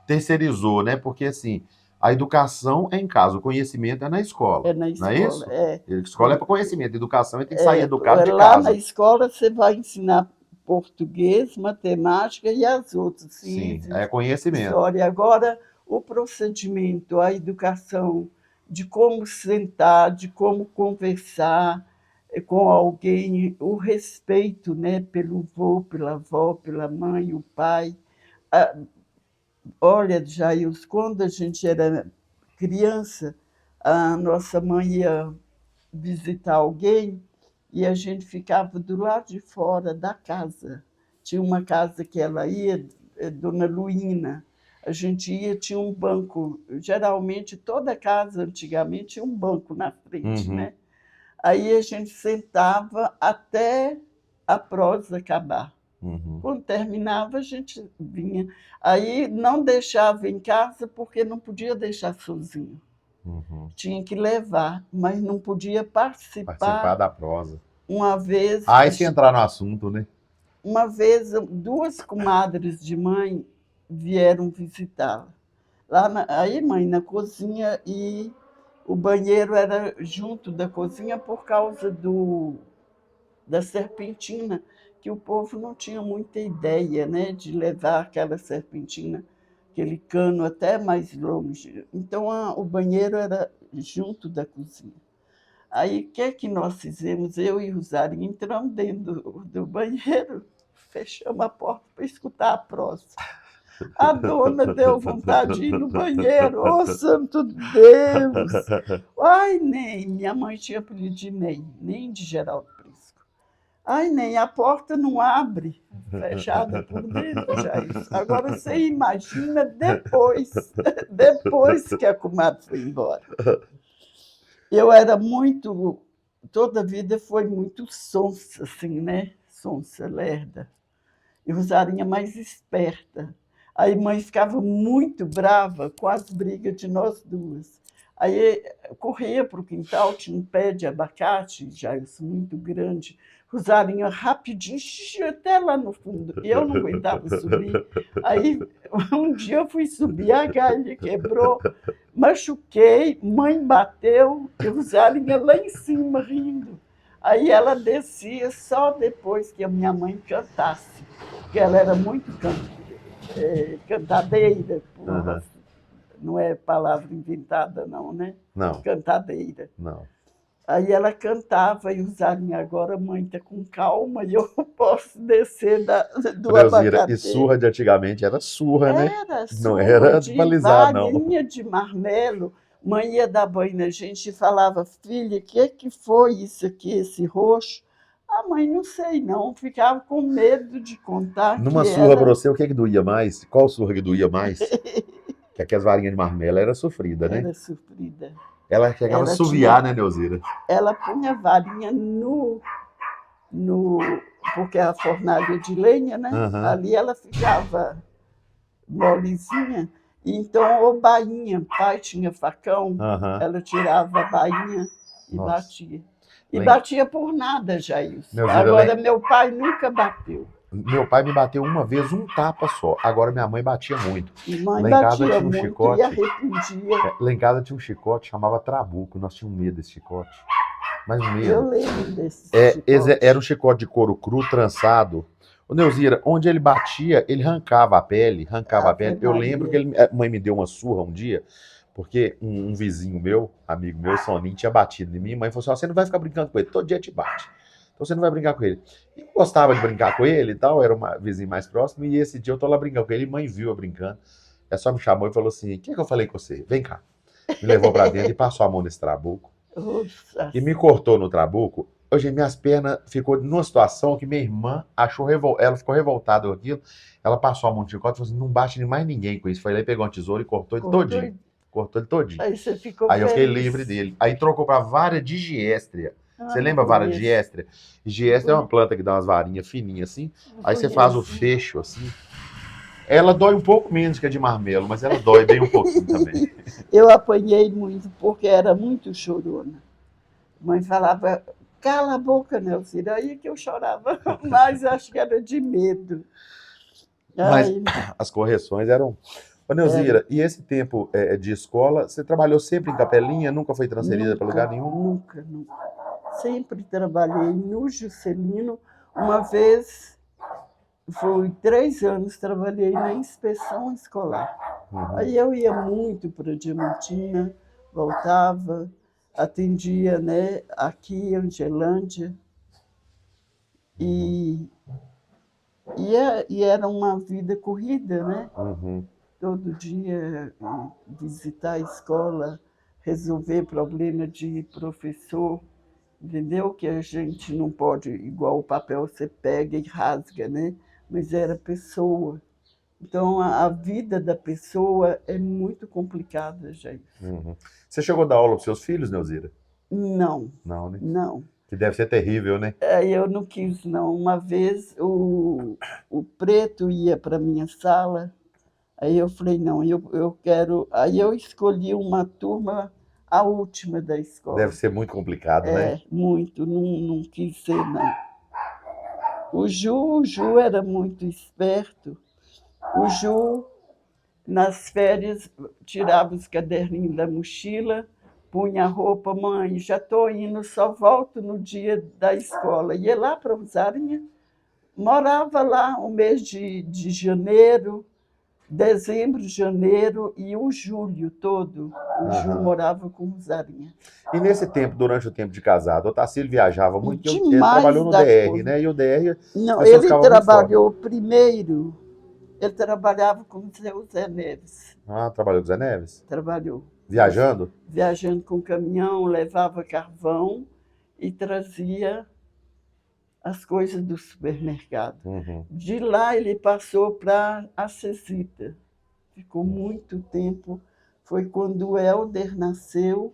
Speaker 2: Terceirizou, né? Porque assim, a educação é em casa, o conhecimento é na escola,
Speaker 3: É na
Speaker 2: não é
Speaker 3: escola,
Speaker 2: isso? A escola é para conhecimento, a educação ele tem que sair educado de
Speaker 3: lá na
Speaker 2: casa.
Speaker 3: escola você vai ensinar português, matemática e as outras,
Speaker 2: Sim,
Speaker 3: ciências,
Speaker 2: é conhecimento.
Speaker 3: história. Agora, o procedimento, a educação, de como sentar, de como conversar com alguém, o respeito, né, pelo avô, pela avó, pela mãe, o pai. Olha, Jails, quando a gente era criança, a nossa mãe ia visitar alguém e a gente ficava do lado de fora da casa. Tinha uma casa que ela ia, Dona Luína. A gente ia, tinha um banco. Geralmente, toda casa, antigamente, tinha um banco na frente,
Speaker 2: Uhum,
Speaker 3: né? Aí a gente sentava até a prosa acabar.
Speaker 2: uhum,
Speaker 3: Quando terminava, a gente vinha. Aí não deixava em casa porque não podia deixar sozinho.
Speaker 2: uhum.
Speaker 3: Tinha que levar, mas não podia
Speaker 2: Participar
Speaker 3: participar.
Speaker 2: da prosa.
Speaker 3: Uma vez,
Speaker 2: Aí se entrar no assunto, né?
Speaker 3: duas comadres de mãe vieram visitá-la. Aí, mãe, na cozinha, e o banheiro era junto da cozinha por causa da serpentina que o povo não tinha muita ideia, né, de levar aquela serpentina, aquele cano até mais longe. Então, o banheiro era junto da cozinha. Aí, o que é que nós fizemos? Eu e o Rosário entramos dentro do banheiro, fechamos a porta para escutar a próxima. A dona deu vontade de ir no banheiro. Ô, santo Deus! Ai, nem, minha mãe tinha apelido de nem de Geraldo Prisco. Ai, nem, a porta não abre, fechada por dentro, já isso. Agora você imagina depois que a comadre foi embora. Eu era muito, toda a vida foi muito sonsa, assim, né? Sonsa, lerda. E Rosarinha mais esperta. Aí a mãe ficava muito brava com as brigas de nós duas. Aí corria para o quintal, tinha um pé de abacate, já isso muito grande. Rosarinha rapidinho, até lá no fundo. Eu não aguentava subir. Aí um dia eu fui subir, a galha quebrou, machuquei, mãe bateu, e Rosarinha lá em cima rindo. Aí ela descia só depois que a minha mãe cantasse, porque ela era muito cantadeira, não é palavra inventada, não, né?
Speaker 2: Não.
Speaker 3: Cantadeira.
Speaker 2: Não.
Speaker 3: Aí ela cantava e Rosarinha, agora mãe está com calma e eu posso descer do abacateiro.
Speaker 2: E surra de antigamente era surra, né?
Speaker 3: Era surra,
Speaker 2: não era
Speaker 3: de
Speaker 2: balizar, não.
Speaker 3: varinha de marmelo. Mãe ia dar banho na gente e falava, filha, o que foi isso aqui, esse roxo? A mãe, não sei não, ficava com medo de contar.
Speaker 2: Numa surra para você, o que doía mais? Qual surra que doía mais? Que aquelas varinhas de marmelo era sofrida, né?
Speaker 3: Era sofrida.
Speaker 2: Ela chegava a assoviar, né, Neuzira?
Speaker 3: Ela punha a varinha porque a fornalha de lenha, né? Ali ela ficava molezinha. Então, ou bainha, pai tinha facão, ela tirava a bainha e batia. E batia por nada, Jair. Agora, meu pai nunca bateu.
Speaker 2: Meu pai me bateu uma vez, um tapa só. Agora minha mãe batia muito.
Speaker 3: E mãe batia muito e arrependia.
Speaker 2: Lá em casa tinha um chicote, chamava trabuco. Nós tínhamos medo desse chicote. Mas medo.
Speaker 3: Eu lembro desse chicote.
Speaker 2: Era um chicote de couro cru, trançado. Ô, Neuzira, onde ele batia, ele arrancava a pele, Eu lembro que a mãe me deu uma surra um dia, porque um vizinho meu, amigo meu, Soninho, tinha batido em mim. A mãe falou assim, você não vai ficar brincando com ele, todo dia te bate. Então você não vai brincar com ele. E eu gostava de brincar com ele e tal, era um vizinho mais próximo, e esse dia eu tô lá brincando com ele, e mãe viu eu brincando. Ela só me chamou e falou assim, o que eu falei com você? Vem cá. Me levou pra dentro e passou a mão nesse trabuco. E me cortou no trabuco. Hoje minhas pernas ficou numa situação que minha irmã ela ficou revoltada com aquilo. Ela passou a mão no chicote e falou assim, não bate mais ninguém com isso. Foi lá e pegou uma tesoura e cortou ele todinho. Cortou ele todinho.
Speaker 3: Aí você ficou
Speaker 2: Aí eu fiquei livre dele. Aí trocou pra vara de giéstria. Você lembra a vara de giéstria? Giéstria é uma planta que dá umas varinhas fininhas assim. Aí você faz o fecho assim. Ela dói um pouco menos que a de marmelo, mas ela dói bem um pouquinho também.
Speaker 3: Eu apanhei muito porque era muito chorona. A mãe falava, cala a boca, Neuzira. Aí que eu chorava, mas acho que era de medo.
Speaker 2: Mas as correções eram... Ô, Neuzira, e esse tempo de escola, você trabalhou sempre em Capelinha? Nunca foi transferida para lugar nenhum?
Speaker 3: Nunca. Sempre trabalhei no Juscelino. Uma vez, foi 3 anos, trabalhei na inspeção escolar. Aí eu ia muito para Diamantina, voltava, atendia, né, aqui em Angelândia. E era uma vida corrida, né? Todo dia visitar a escola, resolver problema de professor, entendeu? Que a gente não pode, igual o papel você pega e rasga, né? Mas era pessoa. Então, a vida da pessoa é muito complicada, gente.
Speaker 2: Você chegou a dar aula para os seus filhos, Neuzira?
Speaker 3: Não.
Speaker 2: Não, né?
Speaker 3: Não.
Speaker 2: Que deve ser terrível, né?
Speaker 3: Eu não quis, não. Uma vez o Preto ia para a minha sala, aí eu falei, não, eu quero... Aí eu escolhi uma turma, a última da escola.
Speaker 2: Deve ser muito complicado, né?
Speaker 3: Muito. Não quis ser, não. O Ju era muito esperto. O Ju, nas férias, tirava os caderninhos da mochila, punha a roupa, mãe, já estou indo, só volto no dia da escola. Ia lá para Rosarinha, Morava lá o mês de janeiro, dezembro, janeiro e o julho todo. O Ju morava com Rosarinha.
Speaker 2: E nesse tempo, durante o tempo de casado, o Otacílio viajava muito, porque ele
Speaker 3: Demais
Speaker 2: trabalhou no
Speaker 3: da
Speaker 2: DR,
Speaker 3: conta.
Speaker 2: né? E o DR, as
Speaker 3: Não,
Speaker 2: pessoas
Speaker 3: ele
Speaker 2: ficavam muito fora.
Speaker 3: trabalhou primeiro, ele trabalhava com o Zé Neves.
Speaker 2: Ah, trabalhou com o Zé Neves?
Speaker 3: Trabalhou.
Speaker 2: Viajando?
Speaker 3: Viajando com caminhão, levava carvão e trazia as coisas do supermercado. De lá ele passou para a Cesita. Ficou muito tempo. Foi quando o Helder nasceu.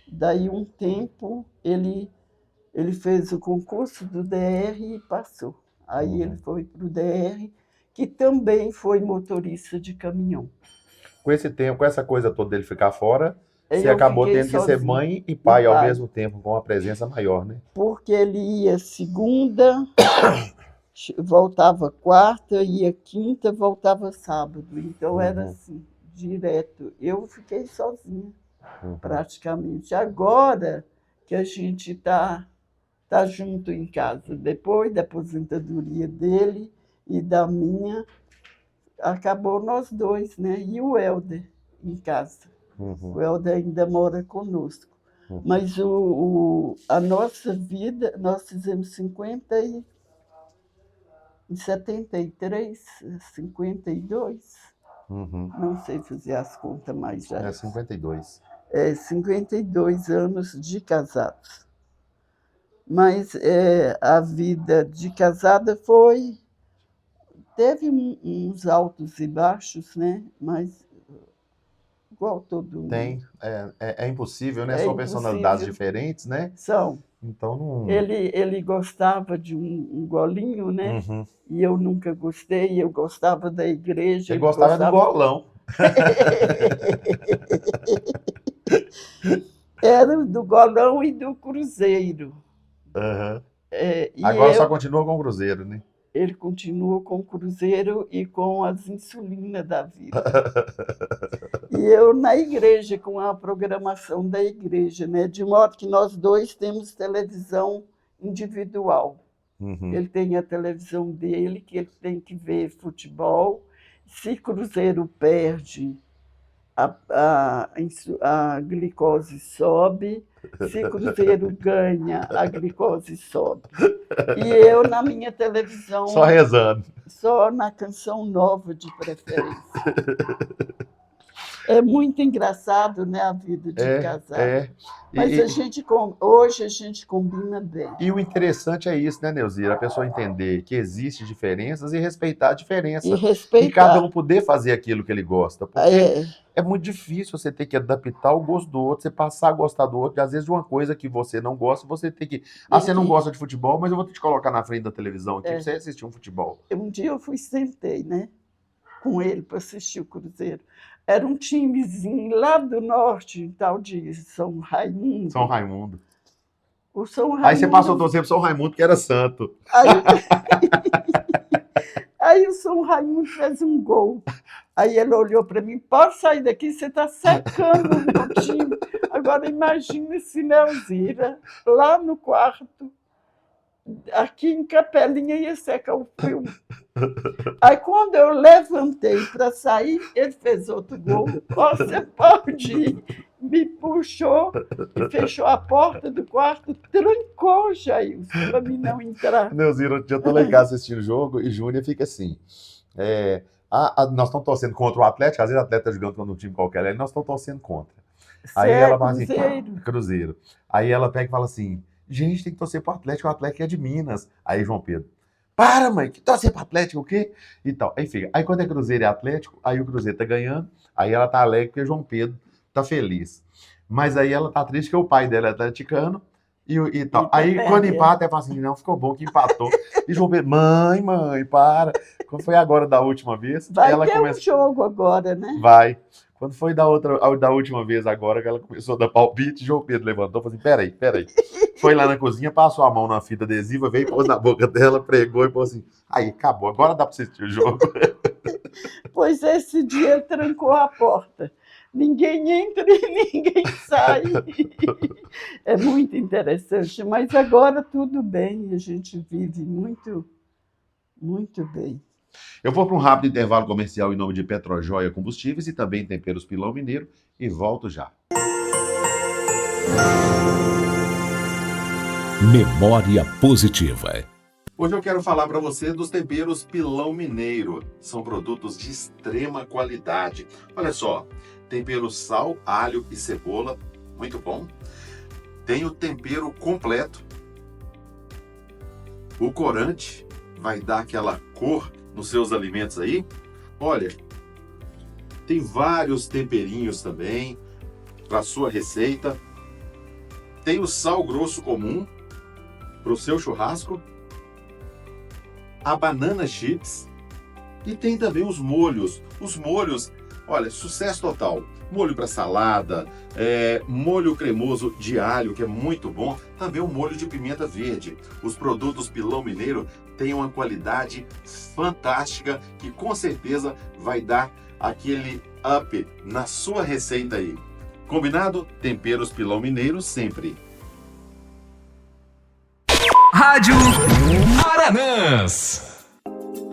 Speaker 3: Daí um tempo ele fez o concurso do DR e passou. Aí ele foi para o DR, que também foi motorista de caminhão.
Speaker 2: Com esse tempo, com essa coisa toda dele ficar fora, você
Speaker 3: Eu
Speaker 2: acabou
Speaker 3: fiquei
Speaker 2: tendo que ser
Speaker 3: sozinha.
Speaker 2: mãe e pai
Speaker 3: E
Speaker 2: ao
Speaker 3: pai.
Speaker 2: mesmo tempo, com uma presença maior, né?
Speaker 3: Porque ele ia segunda, voltava quarta, ia quinta, voltava sábado. Então era assim, direto. Eu fiquei sozinha, praticamente. Agora que a gente tá junto em casa, depois da aposentadoria dele e da minha, acabou nós dois, né? E o Helder em casa. O Helder ainda mora conosco. Mas a nossa vida, nós fizemos 73, 52, não sei fazer as contas mais já.
Speaker 2: 52.
Speaker 3: 52 anos de casados. Mas a vida de casada teve uns altos e baixos, né? Mas igual todo mundo.
Speaker 2: É impossível, né?
Speaker 3: É
Speaker 2: São
Speaker 3: impossível.
Speaker 2: personalidades diferentes, né?
Speaker 3: São.
Speaker 2: Então não.
Speaker 3: Ele gostava de um golinho, né? E eu nunca gostei, eu gostava da igreja.
Speaker 2: Ele gostava do golão.
Speaker 3: Era do golão e do cruzeiro.
Speaker 2: Agora só continua com o cruzeiro, né?
Speaker 3: Ele continua com o cruzeiro e com as insulinas da vida. E eu na igreja, com a programação da igreja, né? De modo que nós dois temos televisão individual. Ele tem a televisão dele, que ele tem que ver futebol. Se Cruzeiro perde, a glicose sobe. Se Cruzeiro ganha, a glicose sobe. E eu, na minha televisão...
Speaker 2: Só rezando. Só
Speaker 3: na canção nova, de preferência. É muito engraçado, né, a vida de casado. Mas hoje a gente combina bem.
Speaker 2: E o interessante é isso, né, Neuzira? A pessoa entender que existem diferenças e respeitar a diferença. E cada um poder fazer aquilo que ele gosta. Porque é muito difícil você ter que adaptar o gosto do outro, você passar a gostar do outro. E às vezes de uma coisa que você não gosta, você tem que... você não gosta de futebol, mas eu vou te colocar na frente da televisão aqui pra você assistir um futebol.
Speaker 3: Um dia eu sentei, né, com ele para assistir o Cruzeiro. Era um timezinho lá do norte, tal de São Raimundo.
Speaker 2: São Raimundo.
Speaker 3: O São Raimundo.
Speaker 2: Aí você passou a torcer pro São Raimundo, que era santo.
Speaker 3: Aí o São Raimundo fez um gol. Aí ele olhou para mim: pode sair daqui, você está secando o meu time. Agora imagina se Neuzira, lá no quarto, aqui em Capelinha, ia secar o filme. Aí quando eu levantei para sair, ele fez outro gol. Você pode ir. Me puxou e fechou a porta do quarto, trancou, Jailson, para mim não entrar.
Speaker 2: Neuzira, eu tô lá em casa assistindo o jogo e Júnior fica assim. Nós estamos torcendo contra o Atlético, às vezes o Atlético está jogando contra um time qualquer, aí nós estamos torcendo contra. Aí ela fala assim, Cruzeiro. Aí ela pega e fala assim, gente, tem que torcer pro Atlético, o Atlético é de Minas. Aí João Pedro, para, mãe, que torcer pro Atlético o quê? E tal. Aí fica. Aí quando é Cruzeiro e Atlético, aí o Cruzeiro tá ganhando, aí ela tá alegre porque João Pedro tá feliz. Mas aí ela tá triste que o pai dela é atleticano e tal. Aí quando empata, ela fala assim, não, ficou bom que empatou. E João Pedro, mãe, para. Quando foi agora da última vez...
Speaker 3: Vai ter um jogo agora, né?
Speaker 2: Vai. Quando foi da última vez agora, que ela começou a dar palpite, João Pedro levantou e falou assim, peraí. Foi lá na cozinha, passou a mão na fita adesiva, veio, pôs na boca dela, pregou e falou assim, aí, acabou, agora dá pra assistir o jogo.
Speaker 3: Pois esse dia ele trancou a porta. Ninguém entra e ninguém sai. É muito interessante, mas agora tudo bem, a gente vive muito Muito bem.
Speaker 2: Eu vou para um rápido intervalo comercial em nome de Petrojoia Combustíveis e também Temperos Pilão Mineiro e volto já.
Speaker 1: Memória positiva.
Speaker 2: Hoje eu quero falar para você dos temperos Pilão Mineiro. São produtos de extrema qualidade. Olha só, tempero sal, alho e cebola, muito bom. Tem o tempero completo. O corante vai dar aquela cor nos seus alimentos aí. Olha, tem vários temperinhos também para sua receita. Tem o sal grosso comum para o seu churrasco. A banana chips e tem também os molhos. Os molhos, olha, sucesso total. Molho para salada, molho cremoso de alho, que é muito bom. Também o molho de pimenta verde. Os produtos Pilão Mineiro têm uma qualidade fantástica que com certeza vai dar aquele up na sua receita aí. Combinado? Temperos Pilão Mineiro sempre.
Speaker 4: Rádio Aranãs.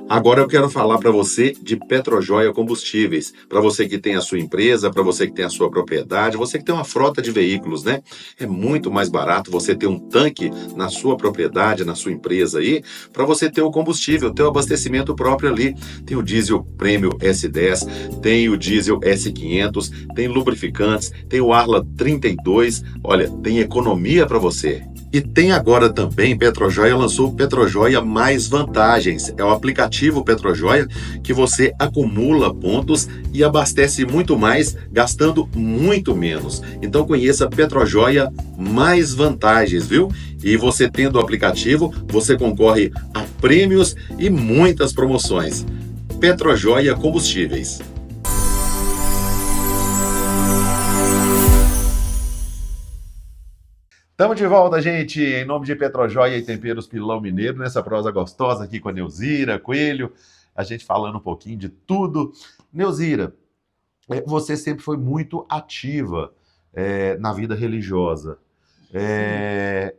Speaker 2: Agora eu quero falar para você de Petrojoia Combustíveis. Para você que tem a sua empresa, para você que tem a sua propriedade, você que tem uma frota de veículos, né? É muito mais barato você ter um tanque na sua propriedade, na sua empresa aí, para você ter o combustível, ter o abastecimento próprio ali. Tem o diesel Premium S10, tem o diesel S500, tem lubrificantes, tem o Arla 32. Olha, tem economia para você. E tem agora também, Petrojoia lançou o Petrojoia Mais Vantagens. É o aplicativo Petrojoia que você acumula pontos e abastece muito mais, gastando muito menos. Então conheça Petrojoia Mais Vantagens, viu? E você tendo o aplicativo, você concorre a prêmios e muitas promoções. Petrojoia Combustíveis. Estamos de volta, gente, em nome de Petrojoia e Temperos Pilão Mineiro, nessa prosa gostosa aqui com a Neuzira Coelho, a gente falando um pouquinho de tudo. Neuzira, você sempre foi muito ativa na vida religiosa.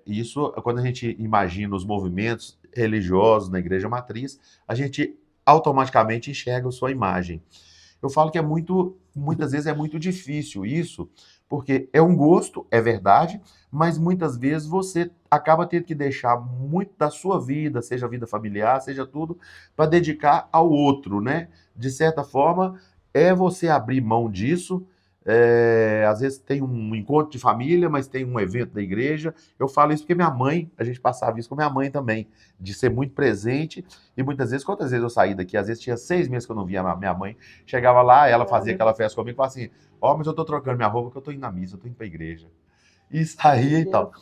Speaker 2: Isso, quando a gente imagina os movimentos religiosos na Igreja Matriz, a gente automaticamente enxerga a sua imagem. Eu falo que muitas vezes é muito difícil isso, porque é um gosto, é verdade, mas muitas vezes você acaba tendo que deixar muito da sua vida, seja a vida familiar, seja tudo, para dedicar ao outro, né? De certa forma, é você abrir mão disso. Às vezes tem um encontro de família, mas tem um evento da igreja. Eu falo isso porque minha mãe, a gente passava isso com minha mãe também, de ser muito presente. E muitas vezes, quantas vezes eu saí daqui? Às vezes tinha 6 meses que eu não via a minha mãe. Chegava lá, ela fazia aquela festa comigo e falava assim: ó, mas eu tô trocando minha roupa porque eu tô indo na missa, eu tô indo pra igreja. E saía e tal.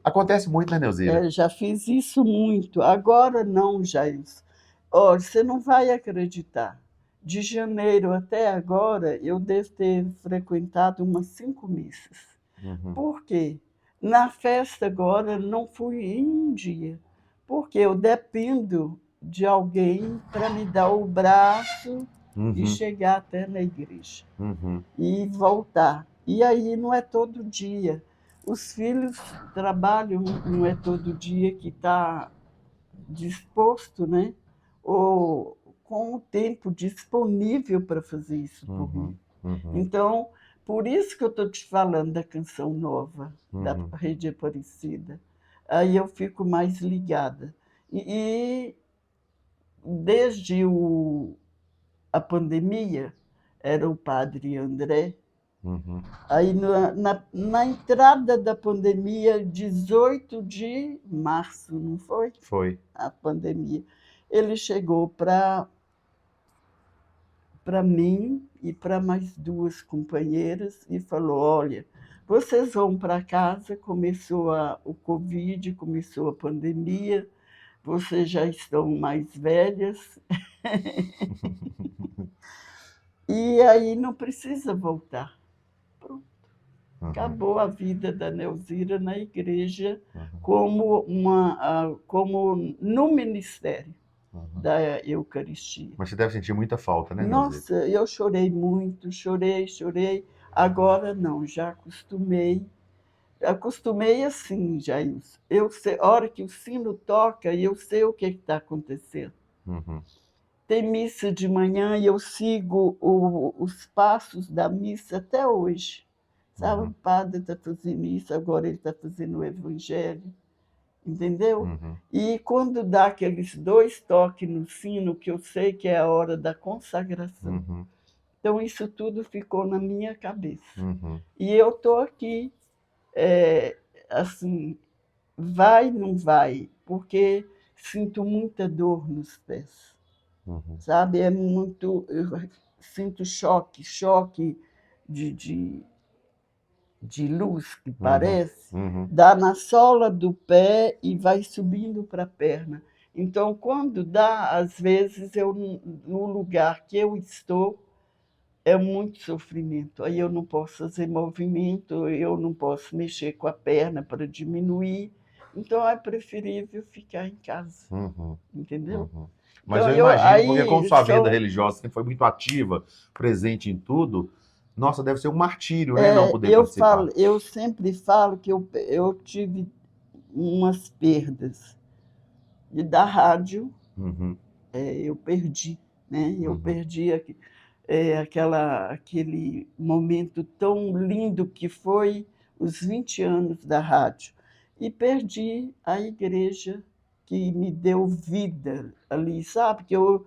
Speaker 2: Acontece muito, né, Neuzira?
Speaker 3: Já fiz isso muito. Agora não, Jair. Olha, você não vai acreditar. De janeiro até agora, eu devo ter frequentado umas 5 missas. Por quê? Na festa agora, não fui em um dia, porque eu dependo de alguém para me dar o braço e chegar até na igreja e voltar. E aí não é todo dia. Os filhos trabalham, não é todo dia que está disposto, né? Ou com o tempo disponível para fazer isso por mim. Então, por isso que eu estou te falando da canção nova, da Rede Aparecida. Aí eu fico mais ligada. E desde a pandemia, era o padre André. Aí, na entrada da pandemia, 18 de março, não foi?
Speaker 2: Foi.
Speaker 3: A pandemia. Ele chegou para mim e para mais 2 companheiras e falou: olha, vocês vão para casa, começou o Covid, começou a pandemia, vocês já estão mais velhas, e aí não precisa voltar. Pronto. Acabou a vida da Neuzira na igreja como no ministério da Eucaristia.
Speaker 2: Mas você deve sentir muita falta, né, Neuzira?
Speaker 3: Nossa, eu chorei muito, chorei. Agora não, já acostumei. Acostumei assim, Jair. Eu sei, a hora que o sino toca, eu sei o que está acontecendo.
Speaker 2: Uhum.
Speaker 3: Tem missa de manhã e eu sigo os passos da missa até hoje. Sabe,
Speaker 2: Uhum.
Speaker 3: o padre está fazendo isso, agora ele está fazendo o evangelho, entendeu?
Speaker 2: Uhum.
Speaker 3: E quando dá aqueles 2 toques no sino, que eu sei que é a hora da consagração.
Speaker 2: Uhum.
Speaker 3: Então, isso tudo ficou na minha cabeça.
Speaker 2: Uhum.
Speaker 3: E eu estou aqui, assim, vai, não vai, porque sinto muita dor nos pés.
Speaker 2: Uhum.
Speaker 3: Sabe? É muito. Eu sinto choque de luz, que
Speaker 2: Uhum.
Speaker 3: parece,
Speaker 2: Uhum.
Speaker 3: dá na sola do pé e vai subindo para a perna. Então, quando dá, às vezes, no lugar que eu estou, é muito sofrimento. Aí eu não posso fazer movimento, eu não posso mexer com a perna para diminuir. Então, é preferível ficar em casa,
Speaker 2: Uhum.
Speaker 3: entendeu?
Speaker 2: Uhum. Mas
Speaker 3: Então,
Speaker 2: eu imagino, porque como
Speaker 3: aí
Speaker 2: sua vida
Speaker 3: são
Speaker 2: religiosa sempre foi muito ativa, presente em tudo, nossa, deve ser um martírio, né, não poder participar.
Speaker 3: eu sempre falo que eu tive umas perdas. E da rádio,
Speaker 2: Uhum.
Speaker 3: eu perdi, né? Eu
Speaker 2: Uhum.
Speaker 3: perdi aquele momento tão lindo que foi os 20 anos da rádio. E perdi a igreja que me deu vida ali, sabe? Que eu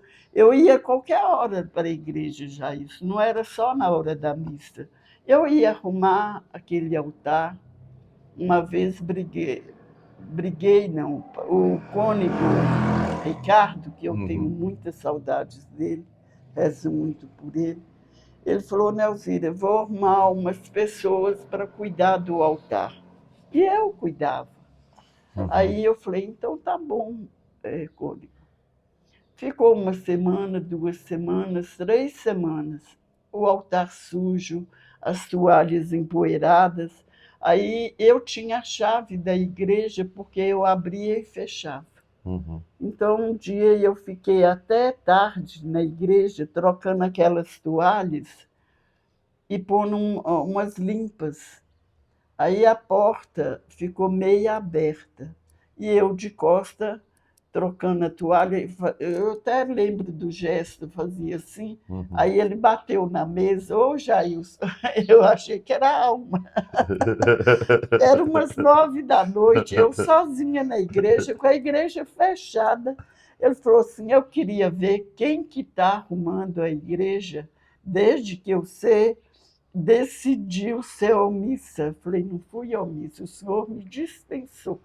Speaker 3: ia qualquer hora para a igreja já, isso não era só na hora da missa. Eu ia arrumar aquele altar. Uma vez briguei não, o cônego Ricardo, que eu tenho
Speaker 2: Uhum.
Speaker 3: muitas saudades dele, rezo muito por ele. Ele falou: Nelzira, vou arrumar umas pessoas para cuidar do altar. E eu cuidava.
Speaker 2: Uhum.
Speaker 3: Aí eu falei: então tá bom, cônego. Ficou uma semana, 2 semanas, 3 semanas. O altar sujo, as toalhas empoeiradas. Aí eu tinha a chave da igreja, porque eu abria e fechava.
Speaker 2: Uhum.
Speaker 3: Então, um dia eu fiquei até tarde na igreja, trocando aquelas toalhas e pondo umas limpas. Aí a porta ficou meia aberta e eu de costa trocando a toalha. Eu até lembro do gesto, fazia assim.
Speaker 2: Uhum.
Speaker 3: Aí ele bateu na mesa: ô Jailson, eu achei que era a alma. Era umas 9 da noite, eu sozinha na igreja, com a igreja fechada. Ele falou assim: eu queria ver quem que está arrumando a igreja desde que eu sei decidiu ser omissa. Falei: não fui omissa, o senhor me dispensou.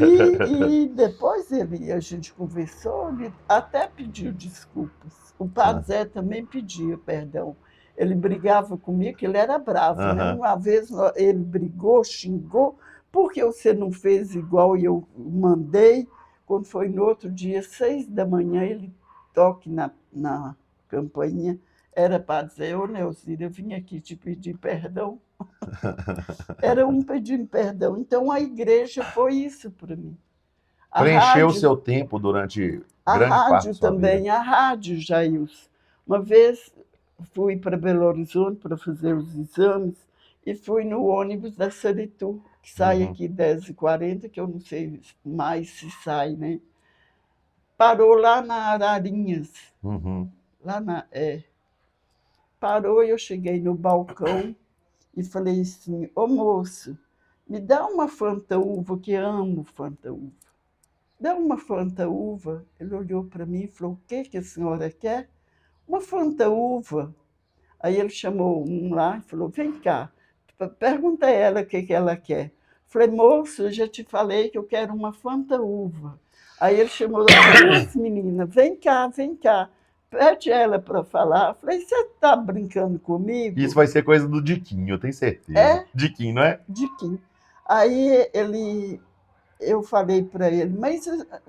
Speaker 3: E depois a gente conversou, ele até pediu desculpas. O padre
Speaker 2: Ah.
Speaker 3: Zé também pedia perdão. Ele brigava comigo, que ele era bravo, né?
Speaker 2: Aham.
Speaker 3: Uma vez ele brigou, xingou, porque você não fez igual eu mandei. Quando foi no outro dia, 6 da manhã, ele toque na campainha. Era para dizer: ô Nelzira, eu vim aqui te pedir perdão. Era um pedindo perdão. Então a igreja foi isso para mim. A
Speaker 2: Preencheu o
Speaker 3: rádio,
Speaker 2: seu tempo durante
Speaker 3: a
Speaker 2: grande parte da
Speaker 3: rádio
Speaker 2: sua vida.
Speaker 3: também, a rádio, Jailson. Uma vez fui para Belo Horizonte para fazer os exames e fui no ônibus da Sanitur, que sai
Speaker 2: Uhum.
Speaker 3: aqui 10h40, que eu não sei mais se sai, né? Parou lá na Ararinhas.
Speaker 2: Uhum.
Speaker 3: Parou e eu cheguei no balcão e falei assim: ô moço, me dá uma Fanta Uva, que amo Fanta Uva. Dá uma Fanta Uva. Ele olhou para mim e falou: o que a senhora quer? Uma Fanta Uva. Aí ele chamou um lá e falou: vem cá, pergunta a ela o que ela quer. Falei: moço, eu já te falei que eu quero uma Fanta Uva. Aí ele chamou as 2 meninas: vem cá, pede ela para falar. Falei: você está brincando
Speaker 2: Isso
Speaker 3: comigo?
Speaker 2: vai ser coisa do Diquinho, eu tenho certeza.
Speaker 3: É,
Speaker 2: Diquinho, não é?
Speaker 3: de quem? Aí eu falei para ele: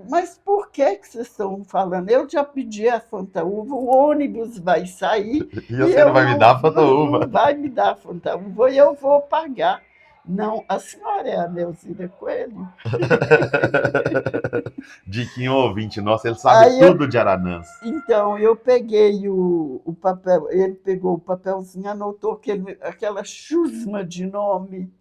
Speaker 3: mas por que vocês estão falando? Eu já pedi a Fanta Uva, o ônibus vai sair
Speaker 2: E
Speaker 3: e
Speaker 2: você não
Speaker 3: eu
Speaker 2: vai me dar a
Speaker 3: não
Speaker 2: Fanta-Uva.
Speaker 3: vai me dar a Fanta Uva e eu vou pagar. Não, a senhora é a Neuzira Coelho?
Speaker 2: Diquinho ouvinte, nossa, ele sabe
Speaker 3: Aí
Speaker 2: tudo de Aranãs.
Speaker 3: então, eu peguei o papel, ele pegou o papelzinho, anotou aquela chusma de nome.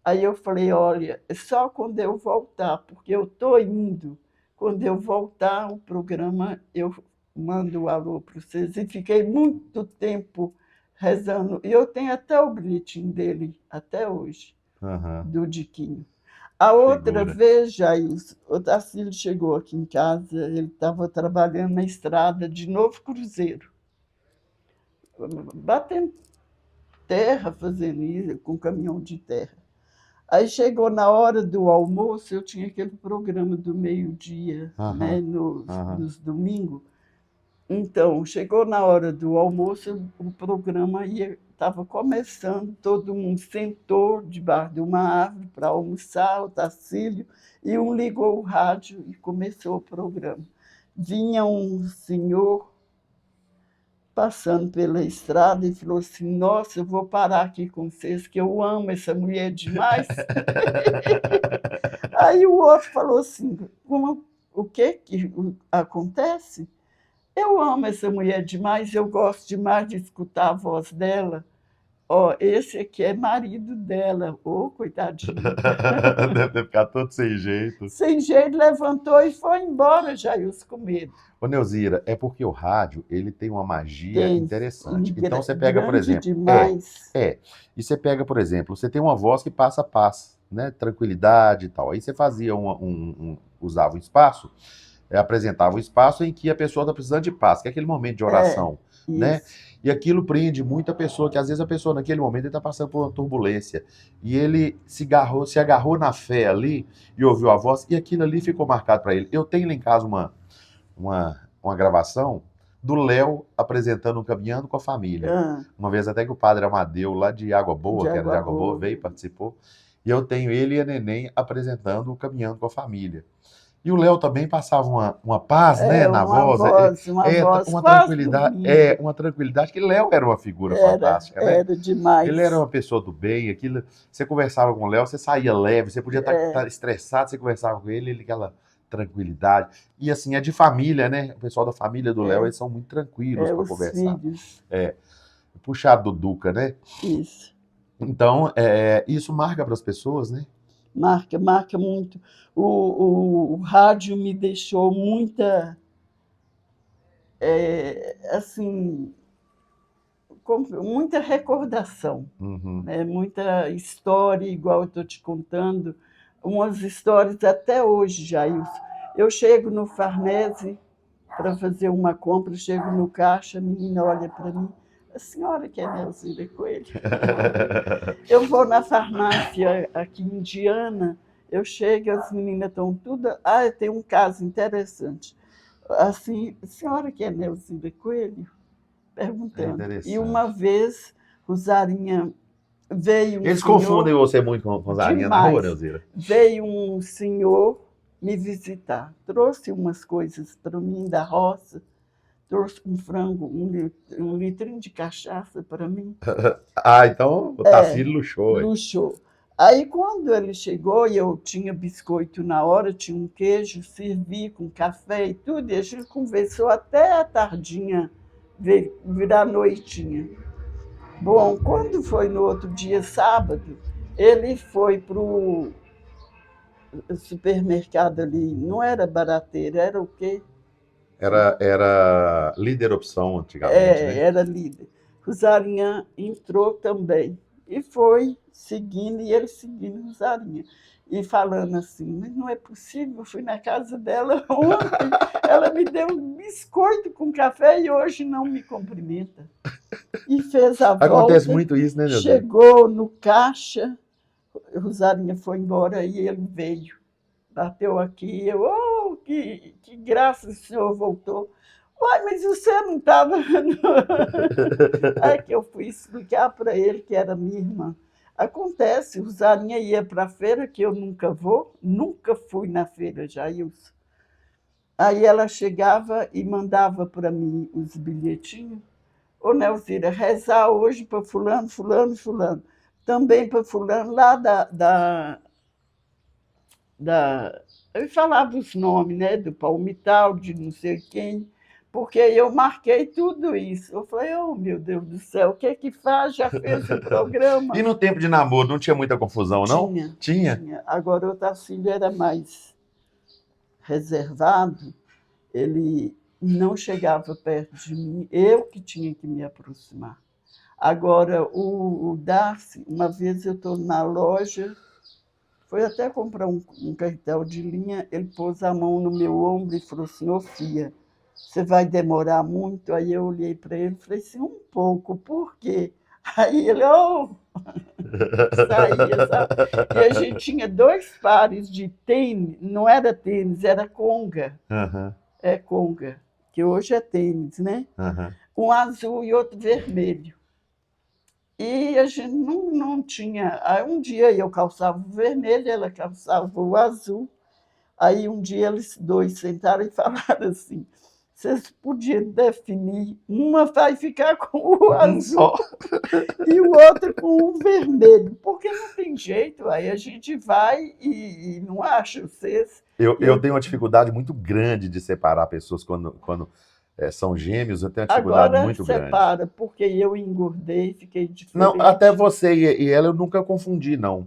Speaker 3: Aí eu falei: olha, é só quando eu voltar, porque eu estou indo Quando eu voltar o programa, eu mando o alô para vocês. E fiquei muito tempo rezando. E eu tenho até o bilhetinho dele, até hoje,
Speaker 2: Aham.
Speaker 3: do Diquinho. A outra
Speaker 2: Figura.
Speaker 3: vez, Jailson, o Tarcísio chegou aqui em casa, ele estava trabalhando na estrada de Novo Cruzeiro, batendo terra, fazendo isso, com caminhão de terra. Aí chegou na hora do almoço, eu tinha aquele programa do meio-dia, né, nos domingos. Então, chegou na hora do almoço, o programa estava começando, todo mundo sentou debaixo de uma árvore para almoçar, o Tarcísio, e um ligou o rádio e começou o programa. Vinha um senhor passando pela estrada e falou assim: nossa, eu vou parar aqui com vocês, que eu amo essa mulher demais. Aí o outro falou assim: o que acontece? Eu amo essa mulher demais, eu gosto demais de escutar a voz dela. Ó, esse aqui é marido dela. Ô, coitadinho.
Speaker 2: Deve ter ficado todo sem jeito.
Speaker 3: Sem jeito, levantou e foi embora, Jailson, com medo.
Speaker 2: Ô, Neuzira, é porque o rádio, ele tem uma magia interessante.
Speaker 3: E
Speaker 2: Então, você pega, por
Speaker 3: grande
Speaker 2: exemplo...
Speaker 3: demais.
Speaker 2: E você pega, por exemplo, você tem uma voz que passa paz, né? Tranquilidade e tal. Aí você fazia usava um espaço, apresentava um espaço em que a pessoa está precisando de paz, que é aquele momento de oração, né? E aquilo prende muita pessoa, que às vezes a pessoa naquele momento está passando por uma turbulência. E ele se agarrou na fé ali e ouviu a voz, e aquilo ali ficou marcado para ele. Eu tenho lá em casa uma gravação do Léo apresentando um Caminhando com a Família. Uma vez até que o padre Amadeu, lá de Água Boa, que era de Água Boa, veio e participou. E eu tenho ele e a Neném apresentando o Caminhando com a Família. E o Léo também passava uma paz, né, na voz. Uma tranquilidade. Uma tranquilidade, que Léo era uma figura fantástica, né?
Speaker 3: Era demais.
Speaker 2: Ele era uma pessoa do bem, aquilo. Você conversava com o Léo, você saía leve, você podia estar estressado, você conversava com ele, aquela tranquilidade. E assim, é de família, né? O pessoal da família do Léo, eles são muito tranquilos para conversar.
Speaker 3: Filhos.
Speaker 2: Puxado do Duca, né?
Speaker 3: Isso.
Speaker 2: Então, isso marca para as pessoas, né?
Speaker 3: Marca muito. O rádio me deixou muita, assim, muita recordação, né? Muita história, igual eu estou te contando, umas histórias até hoje, Jailson. Eu chego no Farnese para fazer uma compra, chego no caixa, a menina olha para mim: a senhora que é Neuzira Coelho? Eu vou na farmácia aqui em Indiana, eu chego, as meninas estão tudo... tem um caso interessante. Assim, a senhora que é Neuzira Coelho? Perguntando. E uma vez, Rosarinha veio...
Speaker 2: Eles confundem você muito com Rosarinha na rua, Neuzira?
Speaker 3: Veio um senhor me visitar, trouxe umas coisas para mim da roça, trouxe um frango, um litrinho de cachaça para mim.
Speaker 2: Então o Tarcísio luxou.
Speaker 3: Luxou. Aí, quando ele chegou, e eu tinha biscoito na hora, tinha um queijo, servi com café e tudo, e a gente conversou até a tardinha, virar noitinha. Bom, quando foi no outro dia, sábado, ele foi para o supermercado ali, não era Barateiro, era o quê?
Speaker 2: Era Líder Opção antigamente, né?
Speaker 3: Era Líder. Rosarinha entrou também e foi seguindo, e ele seguindo Rosarinha. E falando assim: mas não é possível, eu fui na casa dela ontem, ela me deu um biscoito com café e hoje não me cumprimenta. E fez a volta.
Speaker 2: Acontece muito isso, né, Neuzira?
Speaker 3: Chegou no caixa, Rosarinha foi embora e ele veio. Bateu aqui, eu, que graça, o senhor voltou. Uai, mas você não estava... Aí que eu fui explicar para ele que era minha irmã. Acontece, Rosarinha ia para a feira, que eu nunca vou, nunca fui na feira, Jailson. Aí ela chegava e mandava para mim os bilhetinhos. Ô, Neuzira, rezar hoje para fulano, fulano, fulano. Também para fulano lá eu falava os nomes, né, do Palmital, de não sei quem, porque eu marquei tudo isso. Eu falei: oh, meu Deus do céu, o que é que faz? Já fez o programa.
Speaker 2: E no tempo de namoro não tinha muita confusão, não?
Speaker 3: Tinha. Agora o Tarcísio era mais reservado, ele não chegava perto de mim, eu que tinha que me aproximar. Agora, o Darcy, uma vez eu estou na loja, foi até comprar um carretel de linha, ele pôs a mão no meu ombro e falou assim, ô Fia, você vai demorar muito? Aí eu olhei para ele e falei assim, um pouco, por quê? Aí ele, saía, sabe? E a gente tinha 2 pares de tênis, não era tênis, era conga.
Speaker 2: Uhum.
Speaker 3: É conga, que hoje é tênis, né?
Speaker 2: Uhum.
Speaker 3: Um azul e outro vermelho. E a gente não tinha... Aí um dia eu calçava o vermelho, ela calçava o azul. Aí um dia eles 2 sentaram e falaram assim, vocês podiam definir, uma vai ficar com o azul e o outro com o vermelho, porque não tem jeito, aí a gente vai e não acha vocês.
Speaker 2: Eu tenho uma dificuldade muito grande de separar pessoas quando são gêmeos, eu tenho uma dificuldade
Speaker 3: Agora
Speaker 2: muito grande.
Speaker 3: separa, porque eu engordei, fiquei diferente.
Speaker 2: Não, até você e ela eu nunca confundi, não.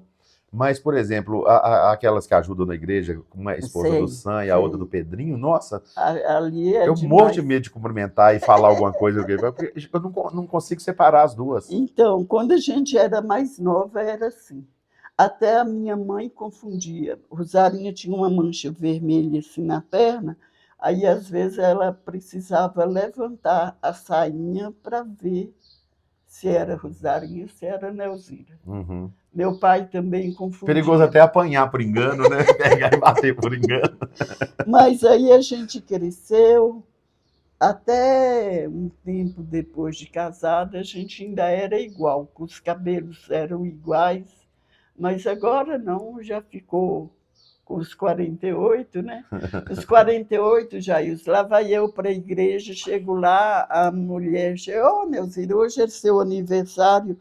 Speaker 2: Mas, por exemplo, aquelas que ajudam na igreja, uma esposa do Sam e a outra do Pedrinho, nossa,
Speaker 3: ali é
Speaker 2: eu
Speaker 3: demais.
Speaker 2: morro de medo de cumprimentar e falar alguma coisa, porque eu não consigo separar as duas.
Speaker 3: Então, quando a gente era mais nova, era assim. Até a minha mãe confundia. Rosarinha tinha uma mancha vermelha assim na perna, aí às vezes ela precisava levantar a sainha para ver se era Rosarinha, se era Nelzira.
Speaker 2: Uhum.
Speaker 3: Meu pai também confundia.
Speaker 2: Perigoso até apanhar por engano, né? Pegar e bater por engano.
Speaker 3: Mas aí a gente cresceu, até um tempo depois de casada, a gente ainda era igual, os cabelos eram iguais, mas agora não, já ficou com os 48, né? Os 48, Jair, lá vai eu para a igreja, chego lá, a mulher chega, Nelzira, hoje é seu aniversário,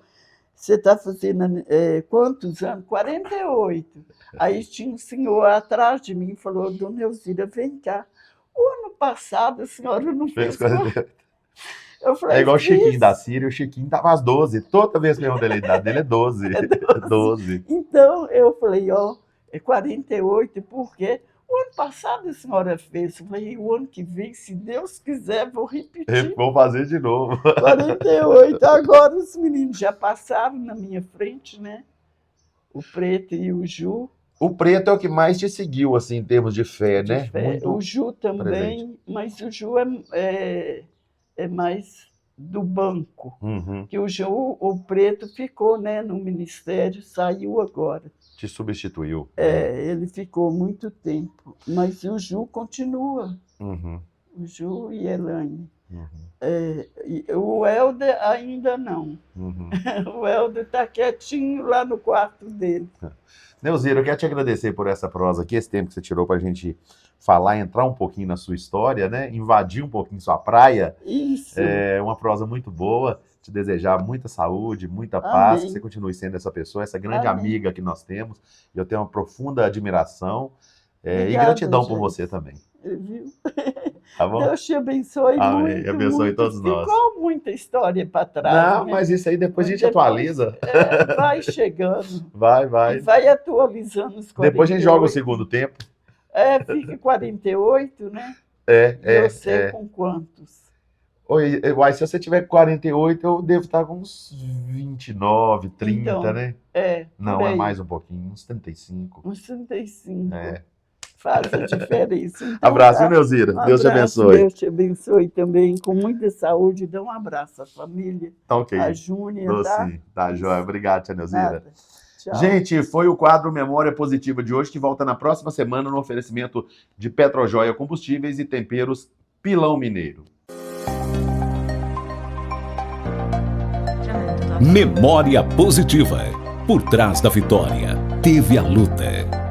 Speaker 3: você está fazendo quantos anos? 48. Aí tinha um senhor atrás de mim e falou, dona Nelzira, vem cá. O ano passado a senhora não fez 48. Eu falei,
Speaker 2: é igual o Chiquinho da Síria, o Chiquinho estava às 12. Toda vez que eu perguntei a idade dele é 12. É 12.
Speaker 3: Então eu falei, é 48, por quê? O ano passado a senhora fez. Eu falei, o ano que vem, se Deus quiser, vou repetir.
Speaker 2: Vou fazer de novo.
Speaker 3: 48. Agora os meninos já passaram na minha frente, né? O Preto e o Ju.
Speaker 2: O Preto é o que mais te seguiu, assim, em termos de fé,
Speaker 3: De
Speaker 2: né?
Speaker 3: fé.
Speaker 2: Muito
Speaker 3: o Ju também,
Speaker 2: presente.
Speaker 3: mas o Ju é mais do banco.
Speaker 2: Uhum.
Speaker 3: Que o Preto ficou, né, no ministério, saiu agora.
Speaker 2: Te substituiu.
Speaker 3: Ele ficou muito tempo, mas o Ju continua.
Speaker 2: Uhum.
Speaker 3: O Ju e Elaine.
Speaker 2: Uhum.
Speaker 3: O Helder ainda não.
Speaker 2: Uhum.
Speaker 3: O Helder está quietinho lá no quarto dele.
Speaker 2: Nelzira, eu quero te agradecer por essa prosa aqui, esse tempo que você tirou para a gente falar, entrar um pouquinho na sua história, né? Invadir um pouquinho sua praia.
Speaker 3: Isso.
Speaker 2: É uma prosa muito boa. Te desejar muita saúde, muita paz, que você continue sendo essa pessoa, essa grande amiga que nós temos. Eu tenho uma profunda admiração e gratidão por você também.
Speaker 3: Viu?
Speaker 2: Tá bom?
Speaker 3: Deus te abençoe
Speaker 2: Amém.
Speaker 3: muito.
Speaker 2: Abençoe
Speaker 3: muito.
Speaker 2: todos nós.
Speaker 3: Ficou muita história para trás.
Speaker 2: Não,
Speaker 3: né?
Speaker 2: mas isso aí depois a gente atualiza.
Speaker 3: Vai chegando.
Speaker 2: Vai.
Speaker 3: E vai atualizando os 48.
Speaker 2: Depois a gente joga o segundo tempo.
Speaker 3: Fica 48, né? Você com quantos?
Speaker 2: Oi, se você tiver 48, eu devo estar com uns 29, 30,
Speaker 3: então,
Speaker 2: né? Não, é mais um pouquinho, uns 35.
Speaker 3: Uns 35. Faz a diferença. Então,
Speaker 2: abraço, Nelzira. Deus te abençoe.
Speaker 3: Deus te abençoe também, com muita saúde. Dá um abraço à família.
Speaker 2: Tá ok.
Speaker 3: A Júnior,
Speaker 2: sim. Tá joia. Obrigado, tia Nelzira.
Speaker 3: Tchau.
Speaker 2: Gente, foi o quadro Memória Positiva de hoje, que volta na próxima semana no oferecimento de Petrojoia Combustíveis e Temperos Pilão Mineiro.
Speaker 1: Memória Positiva. Por trás da vitória, teve a luta.